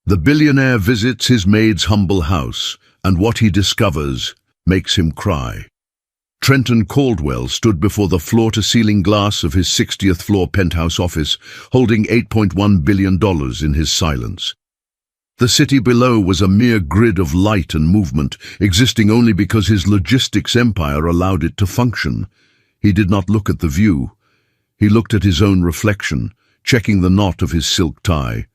The billionaire visits his maid's humble house, and what he discovers makes him cry. Trenton Caldwell stood before the floor-to-ceiling glass of his 60th floor penthouse office, holding $8.1 billion in his silence. The city below was a mere grid of light and movement, existing only because his logistics empire allowed it to function. He did not look at the view. He looked at his own reflection, checking the knot of his silk tie.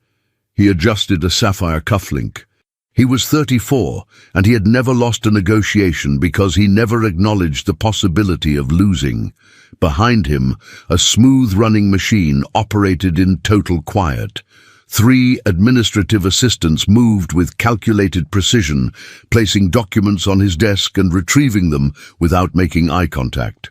He adjusted a sapphire cufflink. He was 34, and he had never lost a negotiation because he never acknowledged the possibility of losing. Behind him, a smooth-running machine operated in total quiet. 3 administrative assistants moved with calculated precision, placing documents on his desk and retrieving them without making eye contact.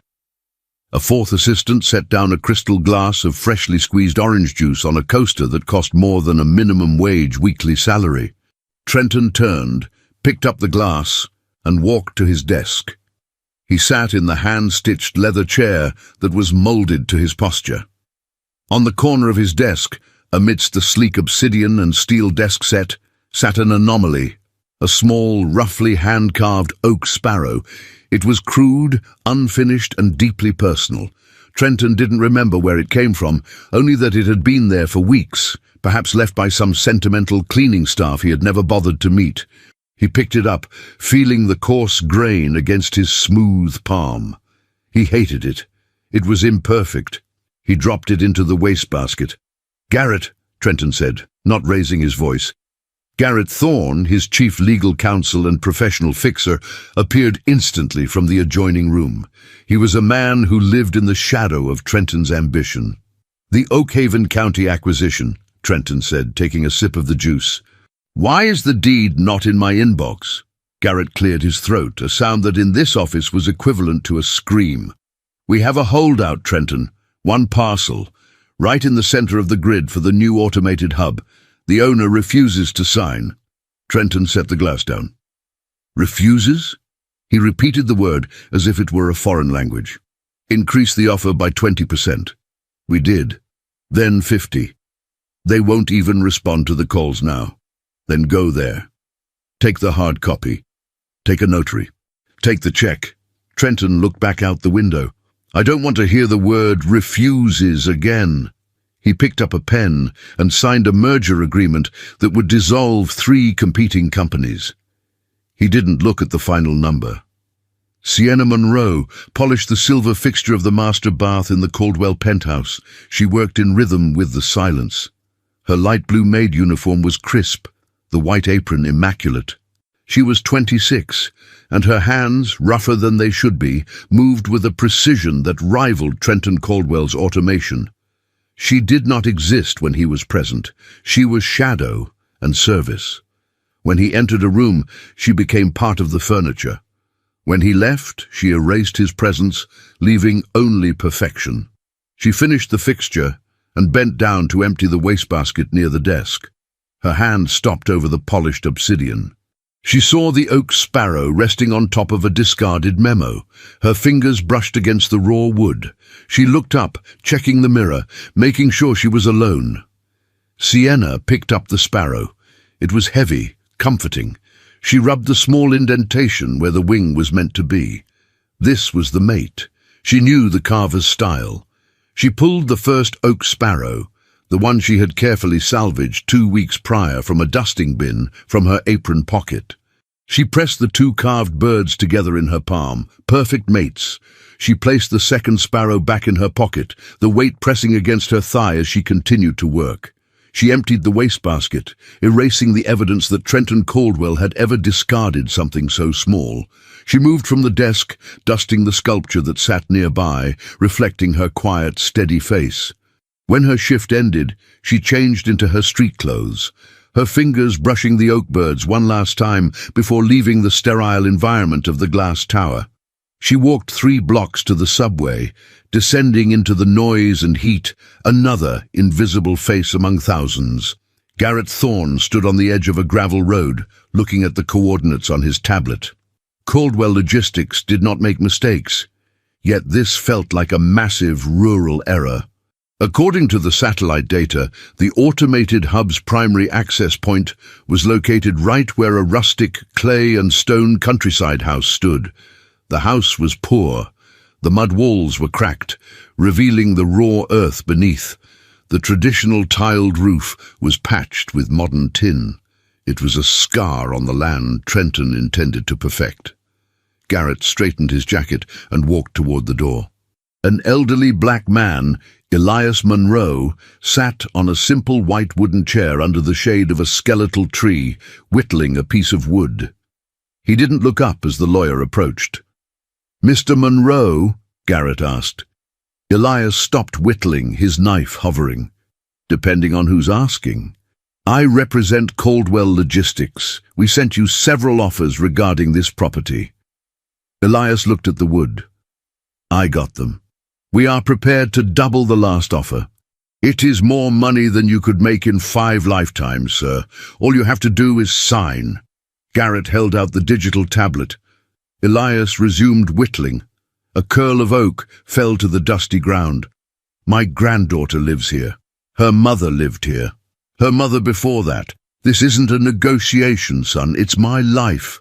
A 4th assistant set down a crystal glass of freshly squeezed orange juice on a coaster that cost more than a minimum wage weekly salary. Trenton turned, picked up the glass, and walked to his desk. He sat in the hand-stitched leather chair that was molded to his posture. On the corner of his desk, amidst the sleek obsidian and steel desk set, sat an anomaly, a small, roughly hand-carved oak sparrow. It was crude, unfinished, and deeply personal. Trenton didn't remember where it came from, only that it had been there for weeks, perhaps left by some sentimental cleaning staff he had never bothered to meet. He picked it up, feeling the coarse grain against his smooth palm. He hated it. It was imperfect. He dropped it into the wastebasket. "Garrett," Trenton said, not raising his voice. Garrett Thorne, his chief legal counsel and professional fixer, appeared instantly from the adjoining room. He was a man who lived in the shadow of Trenton's ambition. "The Oakhaven County acquisition," Trenton said, taking a sip of the juice. "Why is the deed not in my inbox?" Garrett cleared his throat, a sound that in this office was equivalent to a scream. "We have a holdout, Trenton. 1 parcel. Right in the center of the grid for the new automated hub. The owner refuses to sign." Trenton set the glass down. "Refuses?" He repeated the word as if it were a foreign language. "Increase the offer by 20%. We did. Then 50. They won't even respond to the calls now. Then go there. Take the hard copy. Take a notary. Take the check." Trenton looked back out the window. "I don't want to hear the word refuses again." He picked up a pen and signed a merger agreement that would dissolve 3 competing companies. He didn't look at the final number. Sienna Monroe polished the silver fixture of the master bath in the Caldwell penthouse. She worked in rhythm with the silence. Her light blue maid uniform was crisp, the white apron immaculate. She was 26, and her hands, rougher than they should be, moved with a precision that rivaled Trenton Caldwell's automation. She did not exist when he was present. She was shadow and service. When he entered a room, she became part of the furniture. When he left, she erased his presence, leaving only perfection. She finished the fixture and bent down to empty the wastebasket near the desk. Her hand stopped over the polished obsidian. She saw the oak sparrow resting on top of a discarded memo. Her fingers brushed against the raw wood. She looked up, checking the mirror, making sure she was alone. Sienna picked up the sparrow. It was heavy, comforting. She rubbed the small indentation where the wing was meant to be. This was the mate. She knew the carver's style. She pulled the first oak sparrow, the one she had carefully salvaged 2 weeks prior from a dusting bin, from her apron pocket. She pressed the 2 carved birds together in her palm, perfect mates. She placed the second sparrow back in her pocket, the weight pressing against her thigh as she continued to work. She emptied the wastebasket, erasing the evidence that Trenton Caldwell had ever discarded something so small. She moved from the desk, dusting the sculpture that sat nearby, reflecting her quiet, steady face. When her shift ended, she changed into her street clothes, her fingers brushing the oak birds one last time before leaving the sterile environment of the glass tower. She walked 3 blocks to the subway, descending into the noise and heat, another invisible face among thousands. Garrett Thorne stood on the edge of a gravel road, looking at the coordinates on his tablet. Caldwell Logistics did not make mistakes, yet this felt like a massive rural error. According to the satellite data, the automated hub's primary access point was located right where a rustic clay and stone countryside house stood. The house was poor. The mud walls were cracked, revealing the raw earth beneath. The traditional tiled roof was patched with modern tin. It was a scar on the land Trenton intended to perfect. Garrett straightened his jacket and walked toward the door. An elderly black man, Elias Monroe, sat on a simple white wooden chair under the shade of a skeletal tree, whittling a piece of wood. He didn't look up as the lawyer approached. "Mr. Monroe?" Garrett asked. Elias stopped whittling, his knife hovering. "Depending on who's asking." "I represent Caldwell Logistics. We sent you several offers regarding this property." Elias looked at the wood. "I got them. We are prepared to double the last offer. It is more money than you could make in 5 lifetimes, sir. All you have to do is sign." Garrett held out the digital tablet. Elias resumed whittling. A curl of oak fell to the dusty ground. "My granddaughter lives here. Her mother lived here. Her mother before that. This isn't a negotiation, son. It's my life."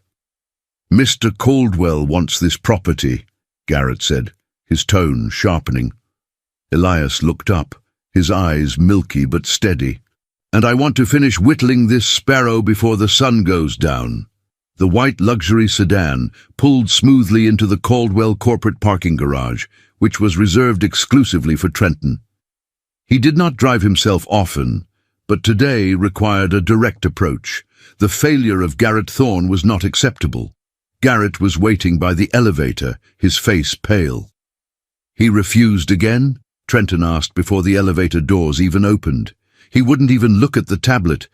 "Mr. Caldwell wants this property," Garrett said, his tone sharpening. Elias looked up, his eyes milky but steady. "And I want to finish whittling this sparrow before the sun goes down." The white luxury sedan pulled smoothly into the Caldwell corporate parking garage, which was reserved exclusively for Trenton. He did not drive himself often, but today required a direct approach. The failure of Garrett Thorne was not acceptable. Garrett was waiting by the elevator, his face pale. "He refused again?" Trenton asked before the elevator doors even opened. He wouldn't even look at the tablet.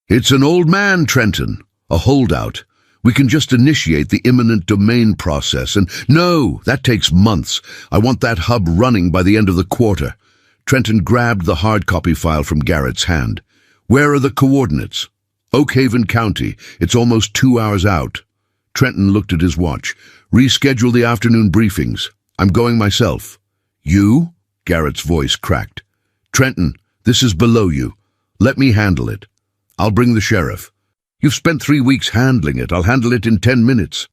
"It's an old man, Trenton. A holdout. We can just initiate the eminent domain process and—" "No, that takes months. I want that hub running by the end of the quarter." Trenton grabbed the hard copy file from Garrett's hand. "Where are the coordinates?" "Oak Haven County. It's almost 2 hours out." Trenton looked at his watch. "Reschedule the afternoon briefings. I'm going myself." "You?" Garrett's voice cracked. "Trenton, this is below you. Let me handle it. I'll bring the sheriff." "You've spent 3 weeks handling it. I'll handle it in 10 minutes.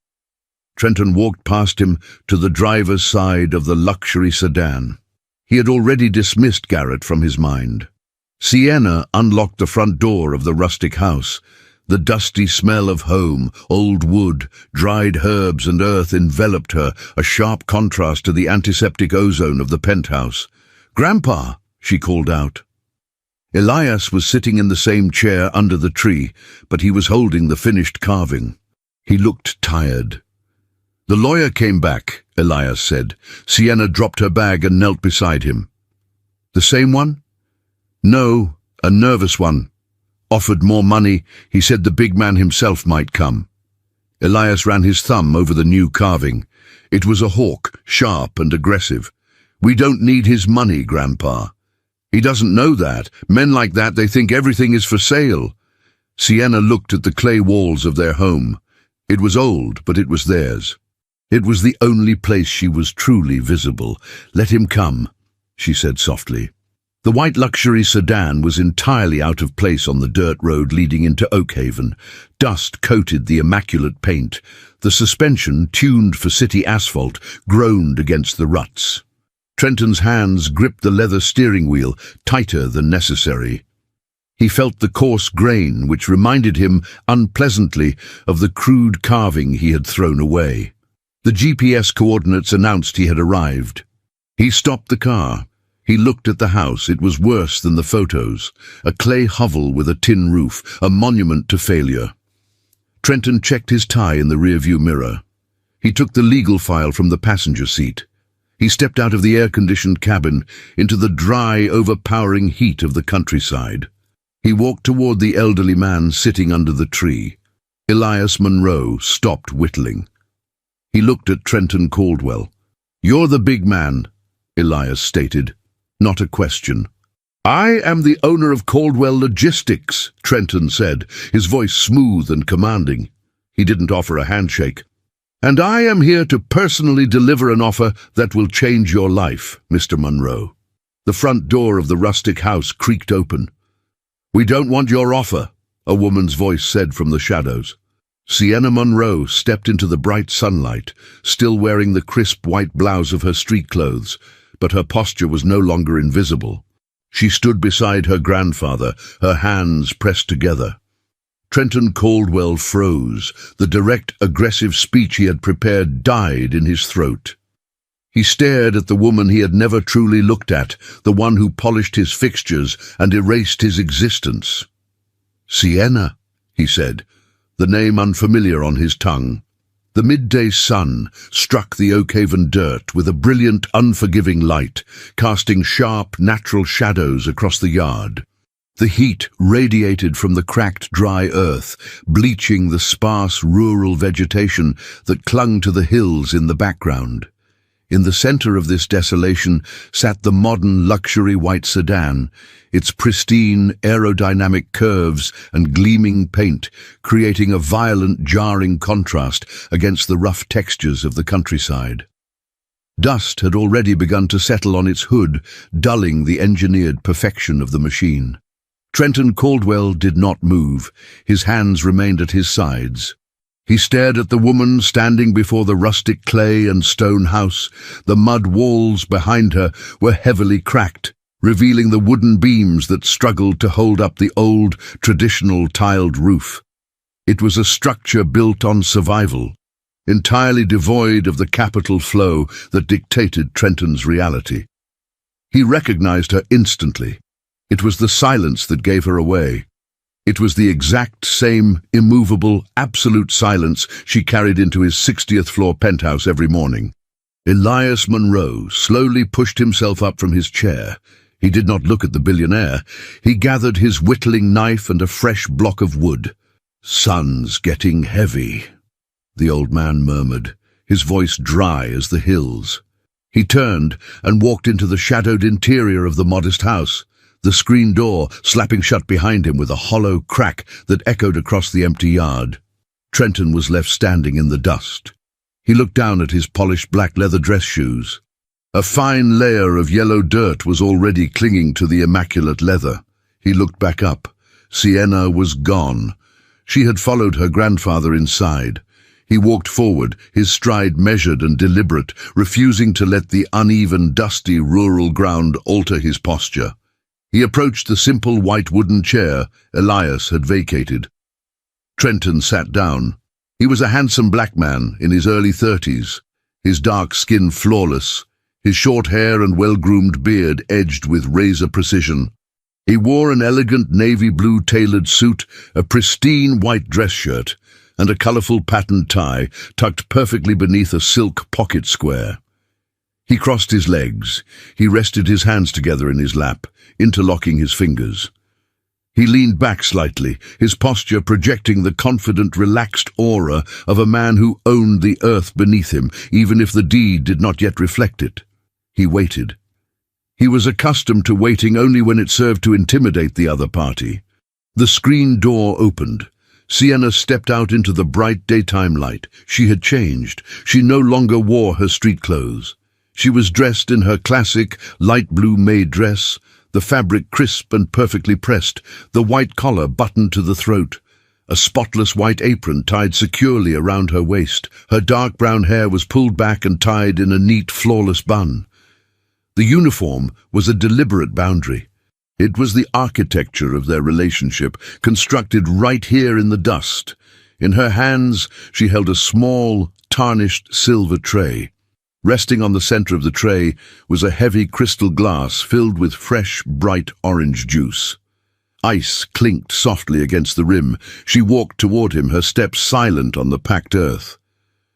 Trenton walked past him to the driver's side of the luxury sedan. He had already dismissed Garrett from his mind. Sienna unlocked the front door of the rustic house. The dusty smell of home, old wood, dried herbs and earth enveloped her, a sharp contrast to the antiseptic ozone of the penthouse. "Grandpa!" she called out. Elias was sitting in the same chair under the tree, but he was holding the finished carving. He looked tired. "The lawyer came back," Elias said. Sienna dropped her bag and knelt beside him. "The same one?" "No, a nervous one. Offered more money. He said the big man himself might come." Elias ran his thumb over the new carving. It was a hawk, sharp and aggressive. "We don't need his money, Grandpa." "He doesn't know that. Men like that, they think everything is for sale." Sienna looked at the clay walls of their home. It was old, but it was theirs. It was the only place she was truly visible. "Let him come," she said softly. The white luxury sedan was entirely out of place on the dirt road leading into Oak Haven. Dust coated the immaculate paint. The suspension, tuned for city asphalt, groaned against the ruts. Trenton's hands gripped the leather steering wheel, tighter than necessary. He felt the coarse grain, which reminded him, unpleasantly, of the crude carving he had thrown away. The GPS coordinates announced he had arrived. He stopped the car. He looked at the house. It was worse than the photos. A clay hovel with a tin roof, a monument to failure. Trenton checked his tie in the rearview mirror. He took the legal file from the passenger seat. He stepped out of the air-conditioned cabin into the dry, overpowering heat of the countryside. He walked toward the elderly man sitting under the tree. Elias Monroe stopped whittling. He looked at Trenton Caldwell. "You're the big man," Elias stated. Not a question. "I am the owner of Caldwell Logistics," Trenton said, his voice smooth and commanding. He didn't offer a handshake. "And I am here to personally deliver an offer that will change your life, Mr. Monroe." The front door of the rustic house creaked open. "We don't want your offer," a woman's voice said from the shadows. Sienna Monroe stepped into the bright sunlight, still wearing the crisp white blouse of her street clothes, but her posture was no longer invisible. She stood beside her grandfather, her hands pressed together. Trenton Caldwell froze. The direct, aggressive speech he had prepared died in his throat. He stared at the woman he had never truly looked at, the one who polished his fixtures and erased his existence. "Sienna," he said, the name unfamiliar on his tongue. The midday sun struck the Oakhaven dirt with a brilliant, unforgiving light, casting sharp, natural shadows across the yard. The heat radiated from the cracked, dry earth, bleaching the sparse, rural vegetation that clung to the hills in the background. In the center of this desolation sat the modern luxury white sedan, its pristine aerodynamic curves and gleaming paint creating a violent, jarring contrast against the rough textures of the countryside. Dust had already begun to settle on its hood, dulling the engineered perfection of the machine. Trenton Caldwell did not move. His hands remained at his sides. He stared at the woman standing before the rustic clay and stone house. The mud walls behind her were heavily cracked, revealing the wooden beams that struggled to hold up the old, traditional tiled roof. It was a structure built on survival, entirely devoid of the capital flow that dictated Trenton's reality. He recognized her instantly. It was the silence that gave her away. It was the exact same immovable, absolute silence she carried into his 60th floor penthouse every morning. Elias Monroe slowly pushed himself up from his chair. He did not look at the billionaire. He gathered his whittling knife and a fresh block of wood. "Sun's getting heavy," the old man murmured, his voice dry as the hills. He turned and walked into the shadowed interior of the modest house, the screen door slapping shut behind him with a hollow crack that echoed across the empty yard. Trenton was left standing in the dust. He looked down at his polished black leather dress shoes. A fine layer of yellow dirt was already clinging to the immaculate leather. He looked back up. Sienna was gone. She had followed her grandfather inside. He walked forward, his stride measured and deliberate, refusing to let the uneven, dusty rural ground alter his posture. He approached the simple white wooden chair Elias had vacated. Trenton sat down. He was a handsome black man in his early 30s, his dark skin flawless, his short hair and well-groomed beard edged with razor precision. He wore an elegant navy blue tailored suit, a pristine white dress shirt, and a colorful patterned tie tucked perfectly beneath a silk pocket square. He crossed his legs. He rested his hands together in his lap, interlocking his fingers. He leaned back slightly, his posture projecting the confident, relaxed aura of a man who owned the earth beneath him, even if the deed did not yet reflect it. He waited. He was accustomed to waiting only when it served to intimidate the other party. The screen door opened. Sienna stepped out into the bright daytime light. She had changed. She no longer wore her street clothes. She was dressed in her classic light blue Maid dress, the fabric crisp and perfectly pressed, the white collar buttoned to the throat, a spotless white apron tied securely around her waist. Her dark brown hair was pulled back and tied in a neat, flawless bun. The uniform was a deliberate boundary. It was the architecture of their relationship, constructed right here in the dust. In her hands, she held a small, tarnished silver tray. Resting on the center of the tray was a heavy crystal glass filled with fresh, bright orange juice. Ice clinked softly against the rim. She walked toward him, her steps silent on the packed earth.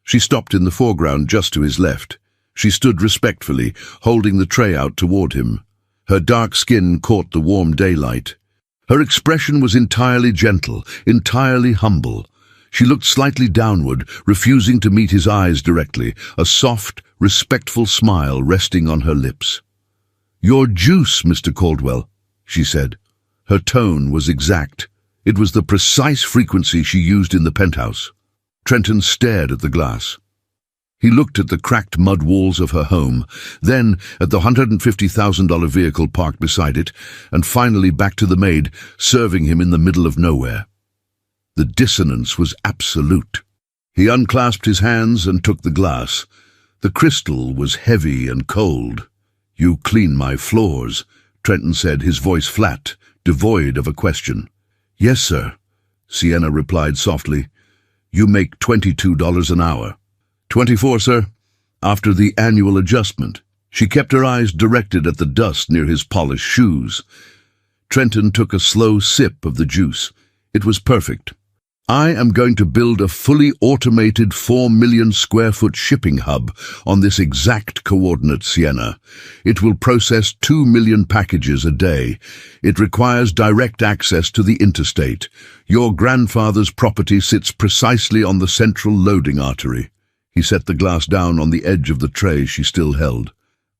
She stopped in the foreground just to his left. She stood respectfully, holding the tray out toward him. Her dark skin caught the warm daylight. Her expression was entirely gentle, entirely humble. She looked slightly downward, refusing to meet his eyes directly, a soft, respectful smile resting on her lips. "Your juice, Mr. Caldwell," she said. Her tone was exact. It was the precise frequency she used in the penthouse. Trenton stared at the glass. He looked at the cracked mud walls of her home, then at the $150,000 vehicle parked beside it, and finally back to the maid, serving him in the middle of nowhere. The dissonance was absolute. He unclasped his hands and took the glass. The crystal was heavy and cold. "You clean my floors," Trenton said, his voice flat, devoid of a question. "Yes, sir," Sienna replied softly. "You make $22 an hour." "24, sir." After the annual adjustment, she kept her eyes directed at the dust near his polished shoes. Trenton took a slow sip of the juice. It was perfect. "I am going to build a fully automated 4 million square foot shipping hub on this exact coordinate, Sienna. It will process 2 million packages a day. It requires direct access to the interstate. Your grandfather's property sits precisely on the central loading artery." He set the glass down on the edge of the tray she still held.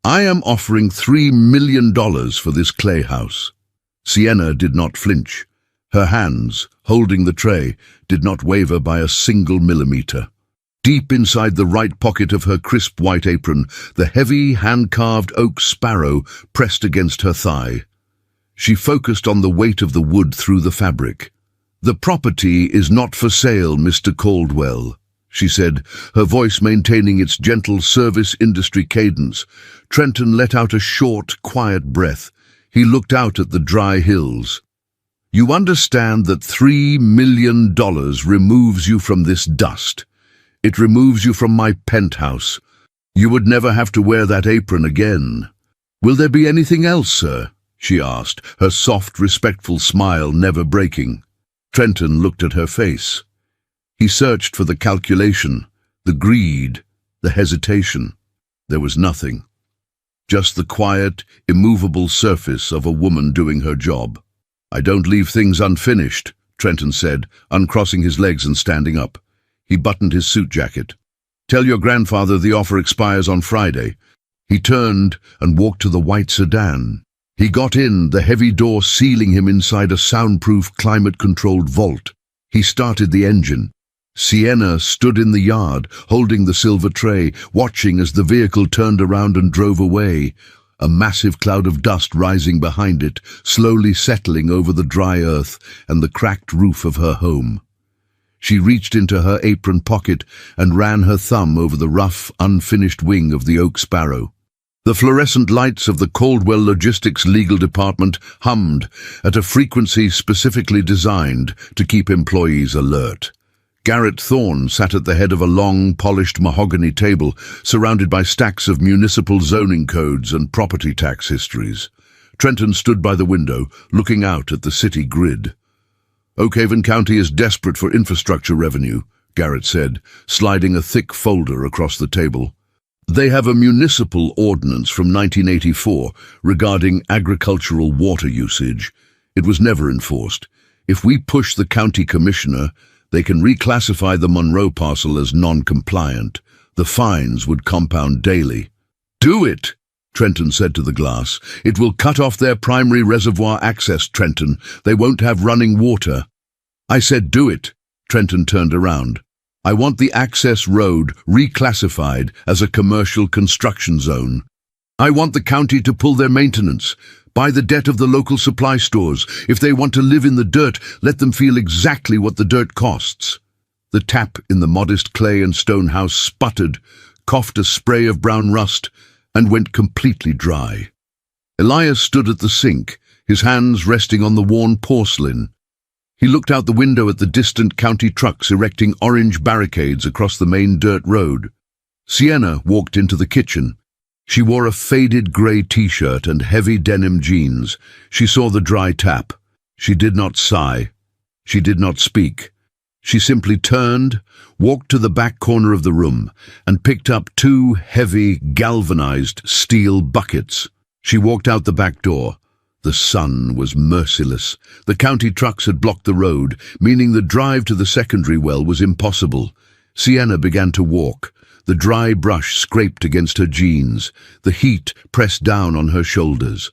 "I am offering $3 million for this clay house." Sienna did not flinch. Her hands, holding the tray, did not waver by a single millimeter. Deep inside the right pocket of her crisp white apron, the heavy, hand-carved oak sparrow pressed against her thigh. She focused on the weight of the wood through the fabric. "The property is not for sale, Mr. Caldwell," she said, her voice maintaining its gentle service industry cadence. Trenton let out a short, quiet breath. He looked out at the dry hills. "You understand that $3 million removes you from this dust. It removes you from my penthouse. You would never have to wear that apron again." "Will there be anything else, sir?" she asked, her soft, respectful smile never breaking. Trenton looked at her face. He searched for the calculation, the greed, the hesitation. There was nothing. Just the quiet, immovable surface of a woman doing her job. "I don't leave things unfinished," Trenton said, uncrossing his legs and standing up. He buttoned his suit jacket. "Tell your grandfather the offer expires on Friday." He turned and walked to the white sedan. He got in, the heavy door sealing him inside a soundproof, climate-controlled vault. He started the engine. Sienna stood in the yard, holding the silver tray, watching as the vehicle turned around and drove away, a massive cloud of dust rising behind it, slowly settling over the dry earth and the cracked roof of her home. She reached into her apron pocket and ran her thumb over the rough, unfinished wing of the oak sparrow. The fluorescent lights of the Caldwell Logistics legal department hummed at a frequency specifically designed to keep employees alert. Garrett Thorne sat at the head of a long, polished mahogany table, surrounded by stacks of municipal zoning codes and property tax histories. Trenton stood by the window, looking out at the city grid. "Oakhaven County is desperate for infrastructure revenue," Garrett said, sliding a thick folder across the table. "They have a municipal ordinance from 1984 regarding agricultural water usage. It was never enforced. If we push the county commissioner, they can reclassify the Monroe parcel as non-compliant. The fines would compound daily." "Do it," Trenton said to the glass. "It will cut off their primary reservoir access, Trenton. They won't have running water." "I said do it." Trenton turned around. "I want the access road reclassified as a commercial construction zone. I want the county to pull their maintenance, buy the debt of the local supply stores. If they want to live in the dirt, let them feel exactly what the dirt costs." The tap in the modest clay and stone house sputtered, coughed a spray of brown rust, and went completely dry. Elias stood at the sink, his hands resting on the worn porcelain. He looked out the window at the distant county trucks erecting orange barricades across the main dirt road. Sienna walked into the kitchen. She wore a faded grey t-shirt and heavy denim jeans. She saw the dry tap. She did not sigh. She did not speak. She simply turned, walked to the back corner of the room, and picked up 2 heavy, galvanized steel buckets. She walked out the back door. The sun was merciless. The county trucks had blocked the road, meaning the drive to the secondary well was impossible. Sienna began to walk. The dry brush scraped against her jeans. The heat pressed down on her shoulders.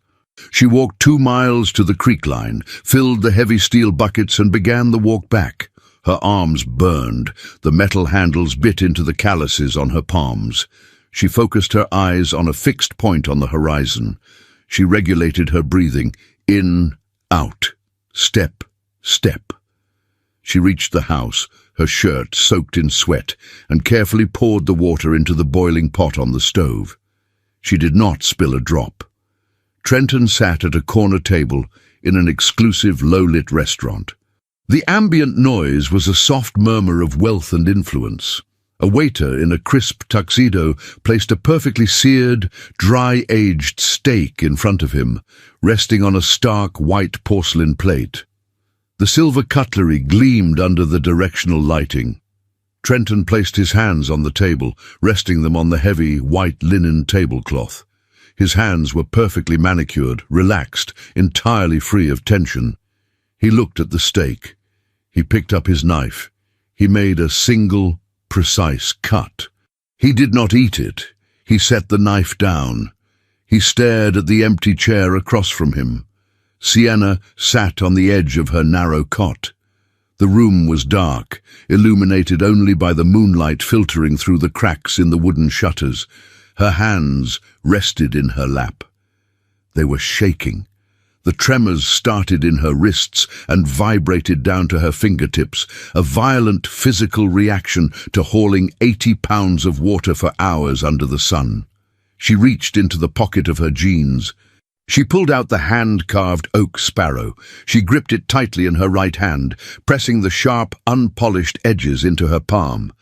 She walked 2 miles to the creek line, filled the heavy steel buckets, and began the walk back. Her arms burned, the metal handles bit into the calluses on her palms. She focused her eyes on a fixed point on the horizon. She regulated her breathing, in, out, step, step. She reached the house, her shirt soaked in sweat, and carefully poured the water into the boiling pot on the stove. She did not spill a drop. Trenton sat at a corner table in an exclusive low-lit restaurant. The ambient noise was a soft murmur of wealth and influence. A waiter in a crisp tuxedo placed a perfectly seared, dry-aged steak in front of him, resting on a stark white porcelain plate. The silver cutlery gleamed under the directional lighting. Trenton placed his hands on the table, resting them on the heavy, white linen tablecloth. His hands were perfectly manicured, relaxed, entirely free of tension. He looked at the steak. He picked up his knife. He made a single, precise cut. He did not eat it. He set the knife down. He stared at the empty chair across from him. Sienna sat on the edge of her narrow cot. The room was dark, illuminated only by the moonlight filtering through the cracks in the wooden shutters. Her hands rested in her lap. They were shaking. The tremors started in her wrists and vibrated down to her fingertips, a violent physical reaction to hauling 80 pounds of water for hours under the sun. She reached into the pocket of her jeans. She pulled out the hand-carved oak sparrow. She gripped it tightly in her right hand, pressing the sharp, unpolished edges into her palm.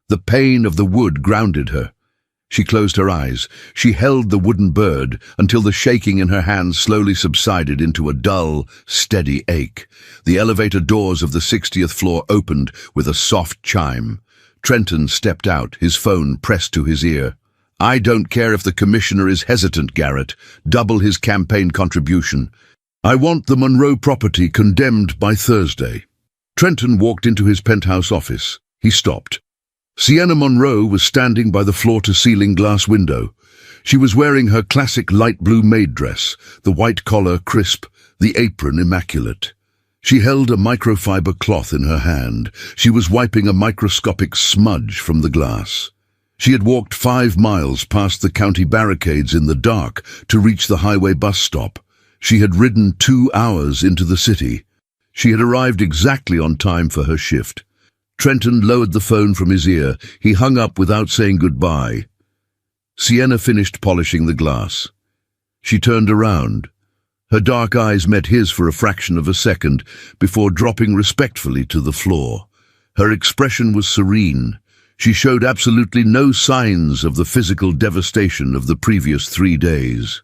The pain of the wood grounded her. She closed her eyes. She held the wooden bird until the shaking in her hands slowly subsided into a dull, steady ache. The elevator doors of the 60th floor opened with a soft chime. Trenton stepped out, his phone pressed to his ear. "I don't care if the commissioner is hesitant, Garrett. Double his campaign contribution. I want the Monroe property condemned by Thursday." Trenton walked into his penthouse office. He stopped. Sienna Monroe was standing by the floor-to-ceiling glass window. She was wearing her classic light blue maid dress, the white collar crisp, the apron immaculate. She held a microfiber cloth in her hand. She was wiping a microscopic smudge from the glass. She had walked 5 miles past the county barricades in the dark to reach the highway bus stop. She had ridden 2 hours into the city. She had arrived exactly on time for her shift. Trenton lowered the phone from his ear. He hung up without saying goodbye. Sienna finished polishing the glass. She turned around. Her dark eyes met his for a fraction of a second before dropping respectfully to the floor. Her expression was serene. She showed absolutely no signs of the physical devastation of the previous 3 days.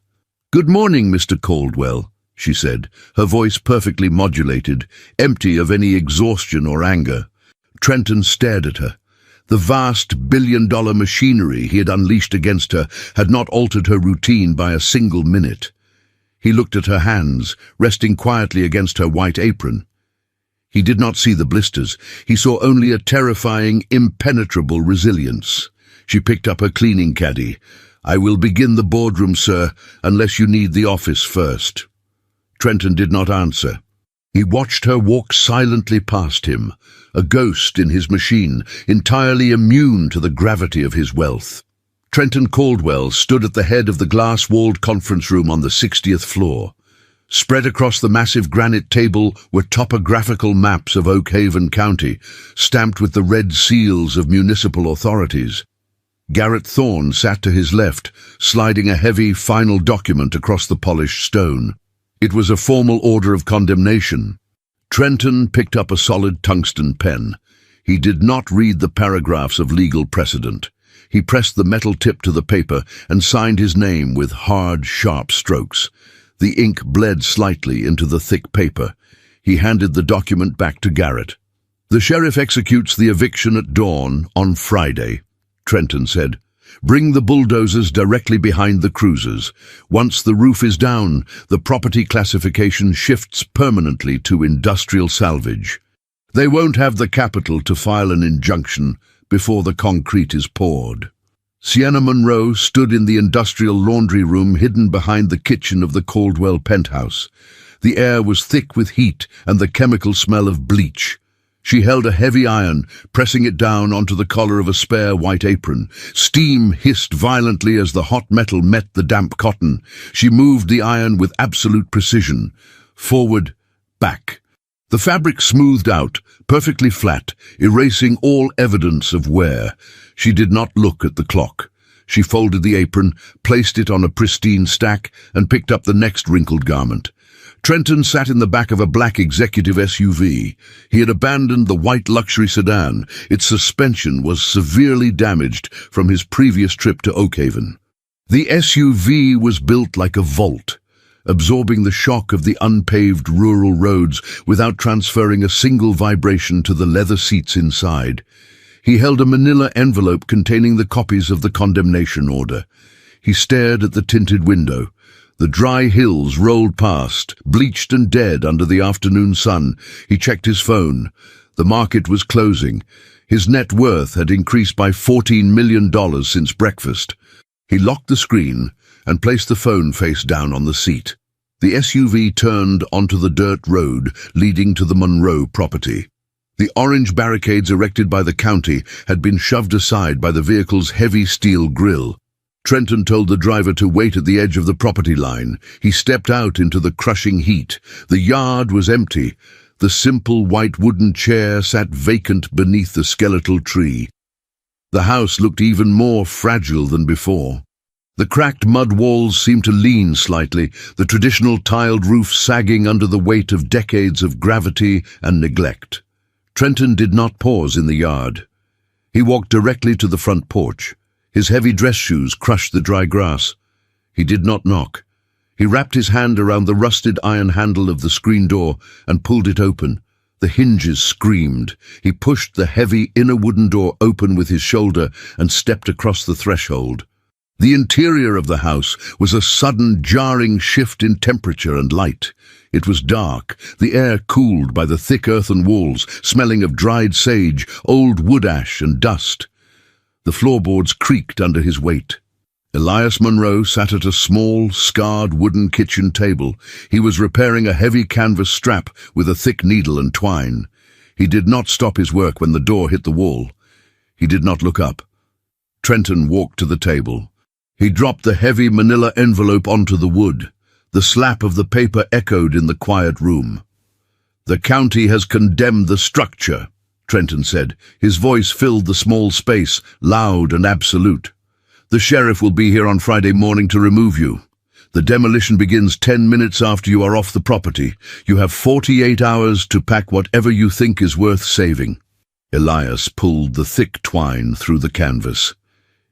"Good morning, Mr. Caldwell," she said, her voice perfectly modulated, empty of any exhaustion or anger. Trenton stared at her. The vast billion-dollar machinery he had unleashed against her had not altered her routine by a single minute. He looked at her hands, resting quietly against her white apron. He did not see the blisters. He saw only a terrifying, impenetrable resilience. She picked up her cleaning caddy. "I will begin the boardroom, sir, unless you need the office first." Trenton did not answer. He watched her walk silently past him, a ghost in his machine, entirely immune to the gravity of his wealth. Trenton Caldwell stood at the head of the glass-walled conference room on the 60th floor. Spread across the massive granite table were topographical maps of Oak Haven County, stamped with the red seals of municipal authorities. Garrett Thorne sat to his left, sliding a heavy final document across the polished stone. It was a formal order of condemnation. Trenton picked up a solid tungsten pen. He did not read the paragraphs of legal precedent. He pressed the metal tip to the paper and signed his name with hard, sharp strokes. The ink bled slightly into the thick paper. He handed the document back to Garrett. "The sheriff executes the eviction at dawn on Friday," Trenton said. "Bring the bulldozers directly behind the cruisers. Once the roof is down, the property classification shifts permanently to industrial salvage. They won't have the capital to file an injunction before the concrete is poured." Sienna Monroe stood in the industrial laundry room hidden behind the kitchen of the Caldwell penthouse. The air was thick with heat and the chemical smell of bleach. She held a heavy iron, pressing it down onto the collar of a spare white apron. Steam hissed violently as the hot metal met the damp cotton. She moved the iron with absolute precision. Forward, back. The fabric smoothed out, perfectly flat, erasing all evidence of wear. She did not look at the clock. She folded the apron, placed it on a pristine stack, and picked up the next wrinkled garment. Trenton sat in the back of a black executive SUV. He had abandoned the white luxury sedan. Its suspension was severely damaged from his previous trip to Oakhaven. The SUV was built like a vault, absorbing the shock of the unpaved rural roads without transferring a single vibration to the leather seats inside. He held a manila envelope containing the copies of the condemnation order. He stared at the tinted window. The dry hills rolled past, bleached and dead under the afternoon sun. He checked his phone. The market was closing. His net worth had increased by $14 million since breakfast. He locked the screen and placed the phone face down on the seat. The SUV turned onto the dirt road leading to the Monroe property. The orange barricades erected by the county had been shoved aside by the vehicle's heavy steel grille. Trenton told the driver to wait at the edge of the property line. He stepped out into the crushing heat. The yard was empty. The simple white wooden chair sat vacant beneath the skeletal tree. The house looked even more fragile than before. The cracked mud walls seemed to lean slightly, the traditional tiled roof sagging under the weight of decades of gravity and neglect. Trenton did not pause in the yard. He walked directly to the front porch. His heavy dress shoes crushed the dry grass. He did not knock. He wrapped his hand around the rusted iron handle of the screen door and pulled it open. The hinges screamed. He pushed the heavy inner wooden door open with his shoulder and stepped across the threshold. The interior of the house was a sudden, jarring shift in temperature and light. It was dark, the air cooled by the thick earthen walls, smelling of dried sage, old wood ash and dust. The floorboards creaked under his weight. Elias Monroe sat at a small, scarred wooden kitchen table. He was repairing a heavy canvas strap with a thick needle and twine. He did not stop his work when the door hit the wall. He did not look up. Trenton walked to the table. He dropped the heavy manila envelope onto the wood. The slap of the paper echoed in the quiet room. "The county has condemned the structure," Trenton said. His voice filled the small space, loud and absolute. "The sheriff will be here on Friday morning to remove you. The demolition begins 10 minutes after you are off the property. You have 48 hours to pack whatever you think is worth saving." Elias pulled the thick twine through the canvas.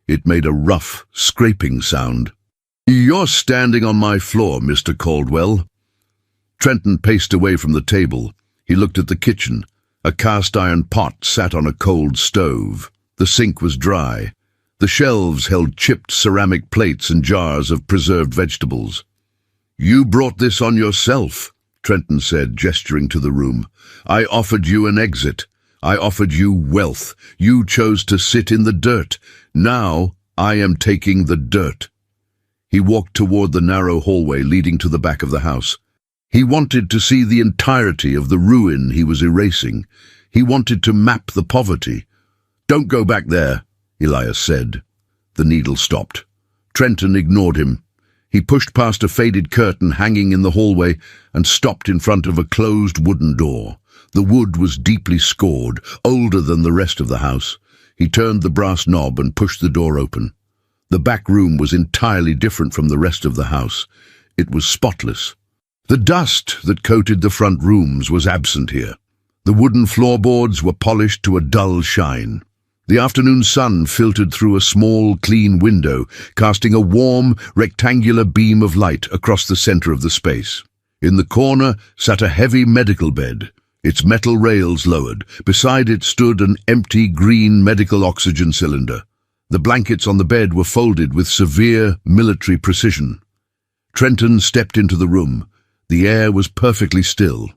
It made a rough, scraping sound. "You're standing on my floor, Mr. Caldwell." Trenton paced away from the table. He looked at the kitchen. A cast-iron pot sat on a cold stove. The sink was dry. The shelves held chipped ceramic plates and jars of preserved vegetables. "You brought this on yourself," Trenton said, gesturing to the room. "I offered you an exit. I offered you wealth. You chose to sit in the dirt. Now I am taking the dirt." He walked toward the narrow hallway leading to the back of the house. He wanted to see the entirety of the ruin he was erasing. He wanted to map the poverty. "Don't go back there," Elias said. The needle stopped. Trenton ignored him. He pushed past a faded curtain hanging in the hallway and stopped in front of a closed wooden door. The wood was deeply scored, older than the rest of the house. He turned the brass knob and pushed the door open. The back room was entirely different from the rest of the house. It was spotless. The dust that coated the front rooms was absent here. The wooden floorboards were polished to a dull shine. The afternoon sun filtered through a small, clean window, casting a warm, rectangular beam of light across the center of the space. In the corner sat a heavy medical bed, its metal rails lowered. Beside it stood an empty green medical oxygen cylinder. The blankets on the bed were folded with severe military precision. Trenton stepped into the room. The air was perfectly still.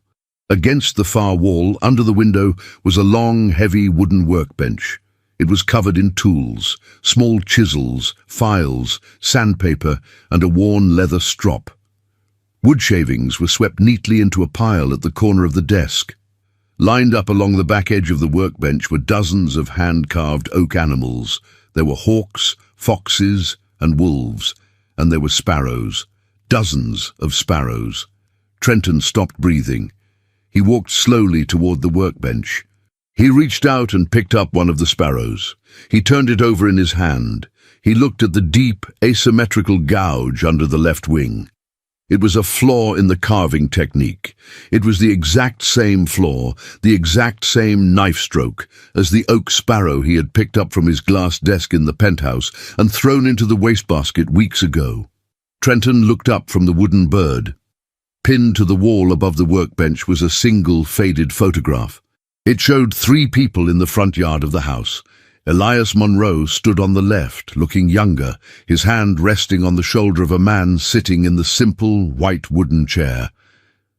Against the far wall, under the window, was a long, heavy wooden workbench. It was covered in tools, small chisels, files, sandpaper, and a worn leather strop. Wood shavings were swept neatly into a pile at the corner of the desk. Lined up along the back edge of the workbench were dozens of hand-carved oak animals. There were hawks, foxes, and wolves, and there were sparrows. Dozens of sparrows. Trenton stopped breathing. He walked slowly toward the workbench. He reached out and picked up one of the sparrows. He turned it over in his hand. He looked at the deep, asymmetrical gouge under the left wing. It was a flaw in the carving technique. It was the exact same flaw, the exact same knife stroke, as the oak sparrow he had picked up from his glass desk in the penthouse and thrown into the wastebasket weeks ago. Trenton looked up from the wooden bird. Pinned to the wall above the workbench was a single faded photograph. It showed 3 people in the front yard of the house. Elias Monroe stood on the left, looking younger, his hand resting on the shoulder of a man sitting in the simple, white wooden chair.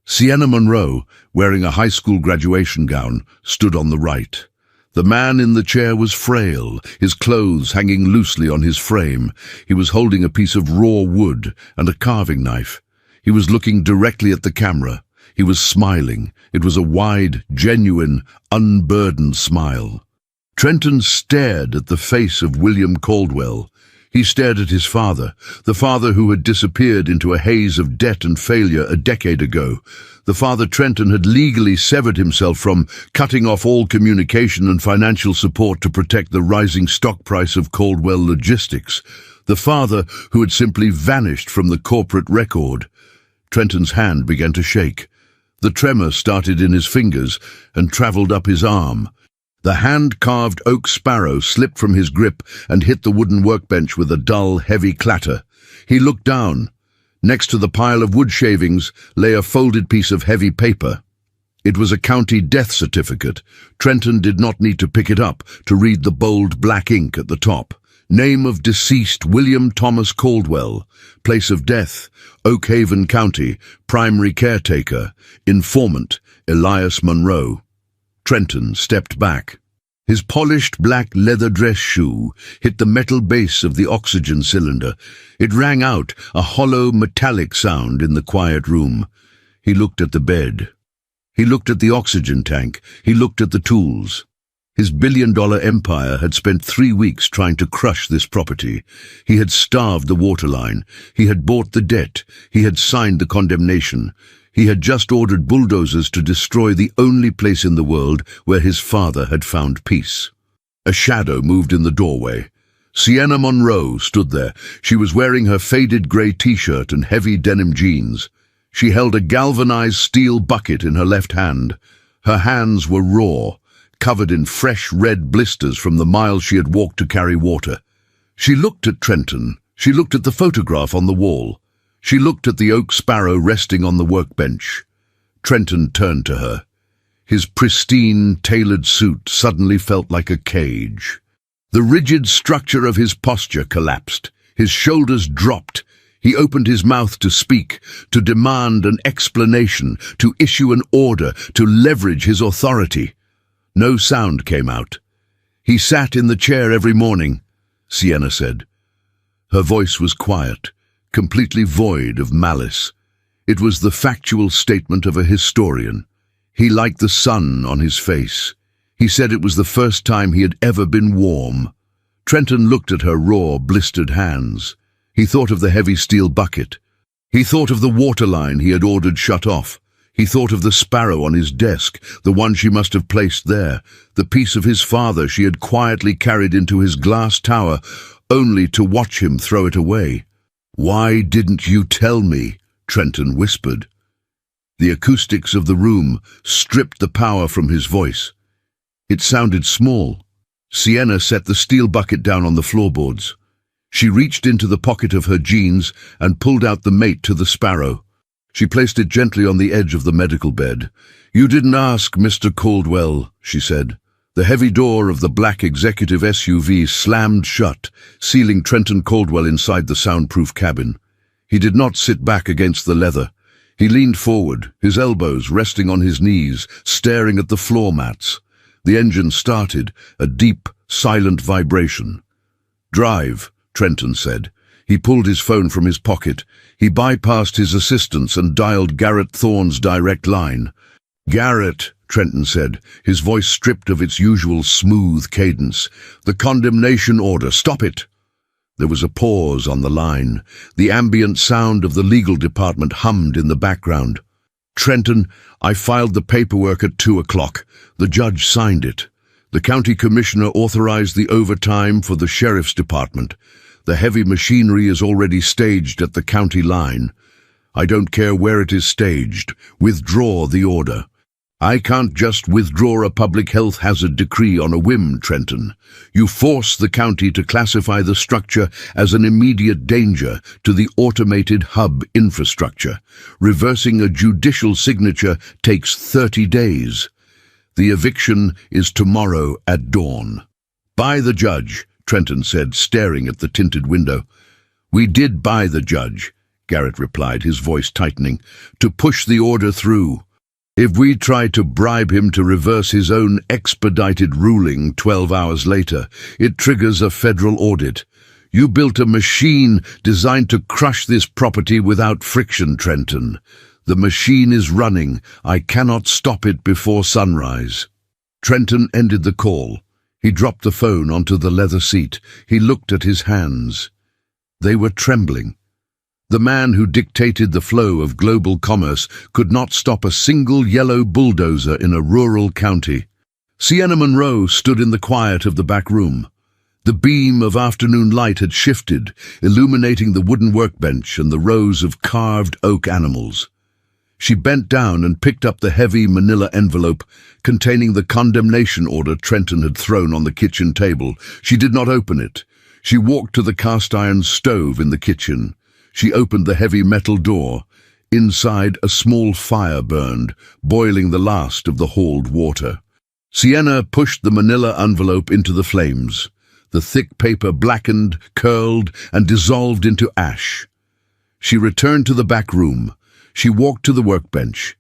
Sienna Monroe, wearing a high school graduation gown, stood on the right. The man in the chair was frail, his clothes hanging loosely on his frame. He was holding a piece of raw wood and a carving knife. He was looking directly at the camera. He was smiling. It was a wide, genuine, unburdened smile. Trenton stared at the face of William Caldwell. He stared at his father, the father who had disappeared into a haze of debt and failure a decade ago. The father Trenton had legally severed himself from, cutting off all communication and financial support to protect the rising stock price of Caldwell Logistics. The father who had simply vanished from the corporate record. Trenton's hand began to shake. The tremor started in his fingers and traveled up his arm. The hand-carved oak sparrow slipped from his grip and hit the wooden workbench with a dull, heavy clatter. He looked down. Next to the pile of wood shavings lay a folded piece of heavy paper. It was a county death certificate. Trenton did not need to pick it up to read the bold black ink at the top. Name of deceased William Thomas Caldwell. Place of death, Oak Haven County. Primary caretaker. Informant, Elias Monroe. Trenton stepped back. His polished black leather dress shoe hit the metal base of the oxygen cylinder. It rang out, a hollow metallic sound in the quiet room. He looked at the bed. He looked at the oxygen tank. He looked at the tools. His billion-dollar empire had spent 3 weeks trying to crush this property. He had starved the waterline. He had bought the debt. He had signed the condemnation. He had just ordered bulldozers to destroy the only place in the world where his father had found peace. A shadow moved in the doorway. Sienna Monroe stood there. She was wearing her faded grey t-shirt and heavy denim jeans. She held a galvanized steel bucket in her left hand. Her hands were raw, covered in fresh red blisters from the miles she had walked to carry water. She looked at Trenton. She looked at the photograph on the wall. She looked at the oak sparrow resting on the workbench. Trenton turned to her. His pristine, tailored suit suddenly felt like a cage. The rigid structure of his posture collapsed. His shoulders dropped. He opened his mouth to speak, to demand an explanation, to issue an order, to leverage his authority. No sound came out. He sat in the chair every morning, Sienna said. Her voice was quiet, completely void of malice. It was the factual statement of a historian. He liked the sun on his face. He said it was the first time he had ever been warm. Trenton looked at her raw, blistered hands. He thought of the heavy steel bucket. He thought of the waterline he had ordered shut off. He thought of the sparrow on his desk, the one she must have placed there, the piece of his father she had quietly carried into his glass tower, only to watch him throw it away. "Why didn't you tell me?" Trenton whispered. The acoustics of the room stripped the power from his voice. It sounded small. Sienna set the steel bucket down on the floorboards. She reached into the pocket of her jeans and pulled out the mate to the sparrow. She placed it gently on the edge of the medical bed. "You didn't ask, Mr. Caldwell," she said. The heavy door of the black executive SUV slammed shut, sealing Trenton Caldwell inside the soundproof cabin. He did not sit back against the leather. He leaned forward, his elbows resting on his knees, staring at the floor mats. The engine started, a deep, silent vibration. "Drive," Trenton said. He pulled his phone from his pocket. He bypassed his assistants and dialed Garrett Thorne's direct line. "Garrett," Trenton said, his voice stripped of its usual smooth cadence. "The condemnation order. Stop it!" There was a pause on the line. The ambient sound of the legal department hummed in the background. "Trenton, I filed the paperwork at 2 o'clock. The judge signed it. The county commissioner authorized the overtime for the sheriff's department. The heavy machinery is already staged at the county line. I don't care where it is staged. Withdraw the order." "I can't just withdraw a public health hazard decree on a whim, Trenton. You force the county to classify the structure as an immediate danger to the automated hub infrastructure. Reversing a judicial signature takes 30 days. The eviction is tomorrow at dawn." "By the judge," Trenton said, staring at the tinted window. "We did buy the judge," Garrett replied, his voice tightening, "to push the order through. If we try to bribe him to reverse his own expedited ruling 12 hours later, it triggers a federal audit. You built a machine designed to crush this property without friction, Trenton. The machine is running. I cannot stop it before sunrise." Trenton ended the call. He dropped the phone onto the leather seat. He looked at his hands. They were trembling. The man who dictated the flow of global commerce could not stop a single yellow bulldozer in a rural county. Sienna Monroe stood in the quiet of the back room. The beam of afternoon light had shifted, illuminating the wooden workbench and the rows of carved oak animals. She bent down and picked up the heavy manila envelope containing the condemnation order Trenton had thrown on the kitchen table. She did not open it. She walked to the cast-iron stove in the kitchen. She opened the heavy metal door. Inside, a small fire burned, boiling the last of the hauled water. Sienna pushed the manila envelope into the flames. The thick paper blackened, curled, and dissolved into ash. She returned to the back room. She walked to the workbench.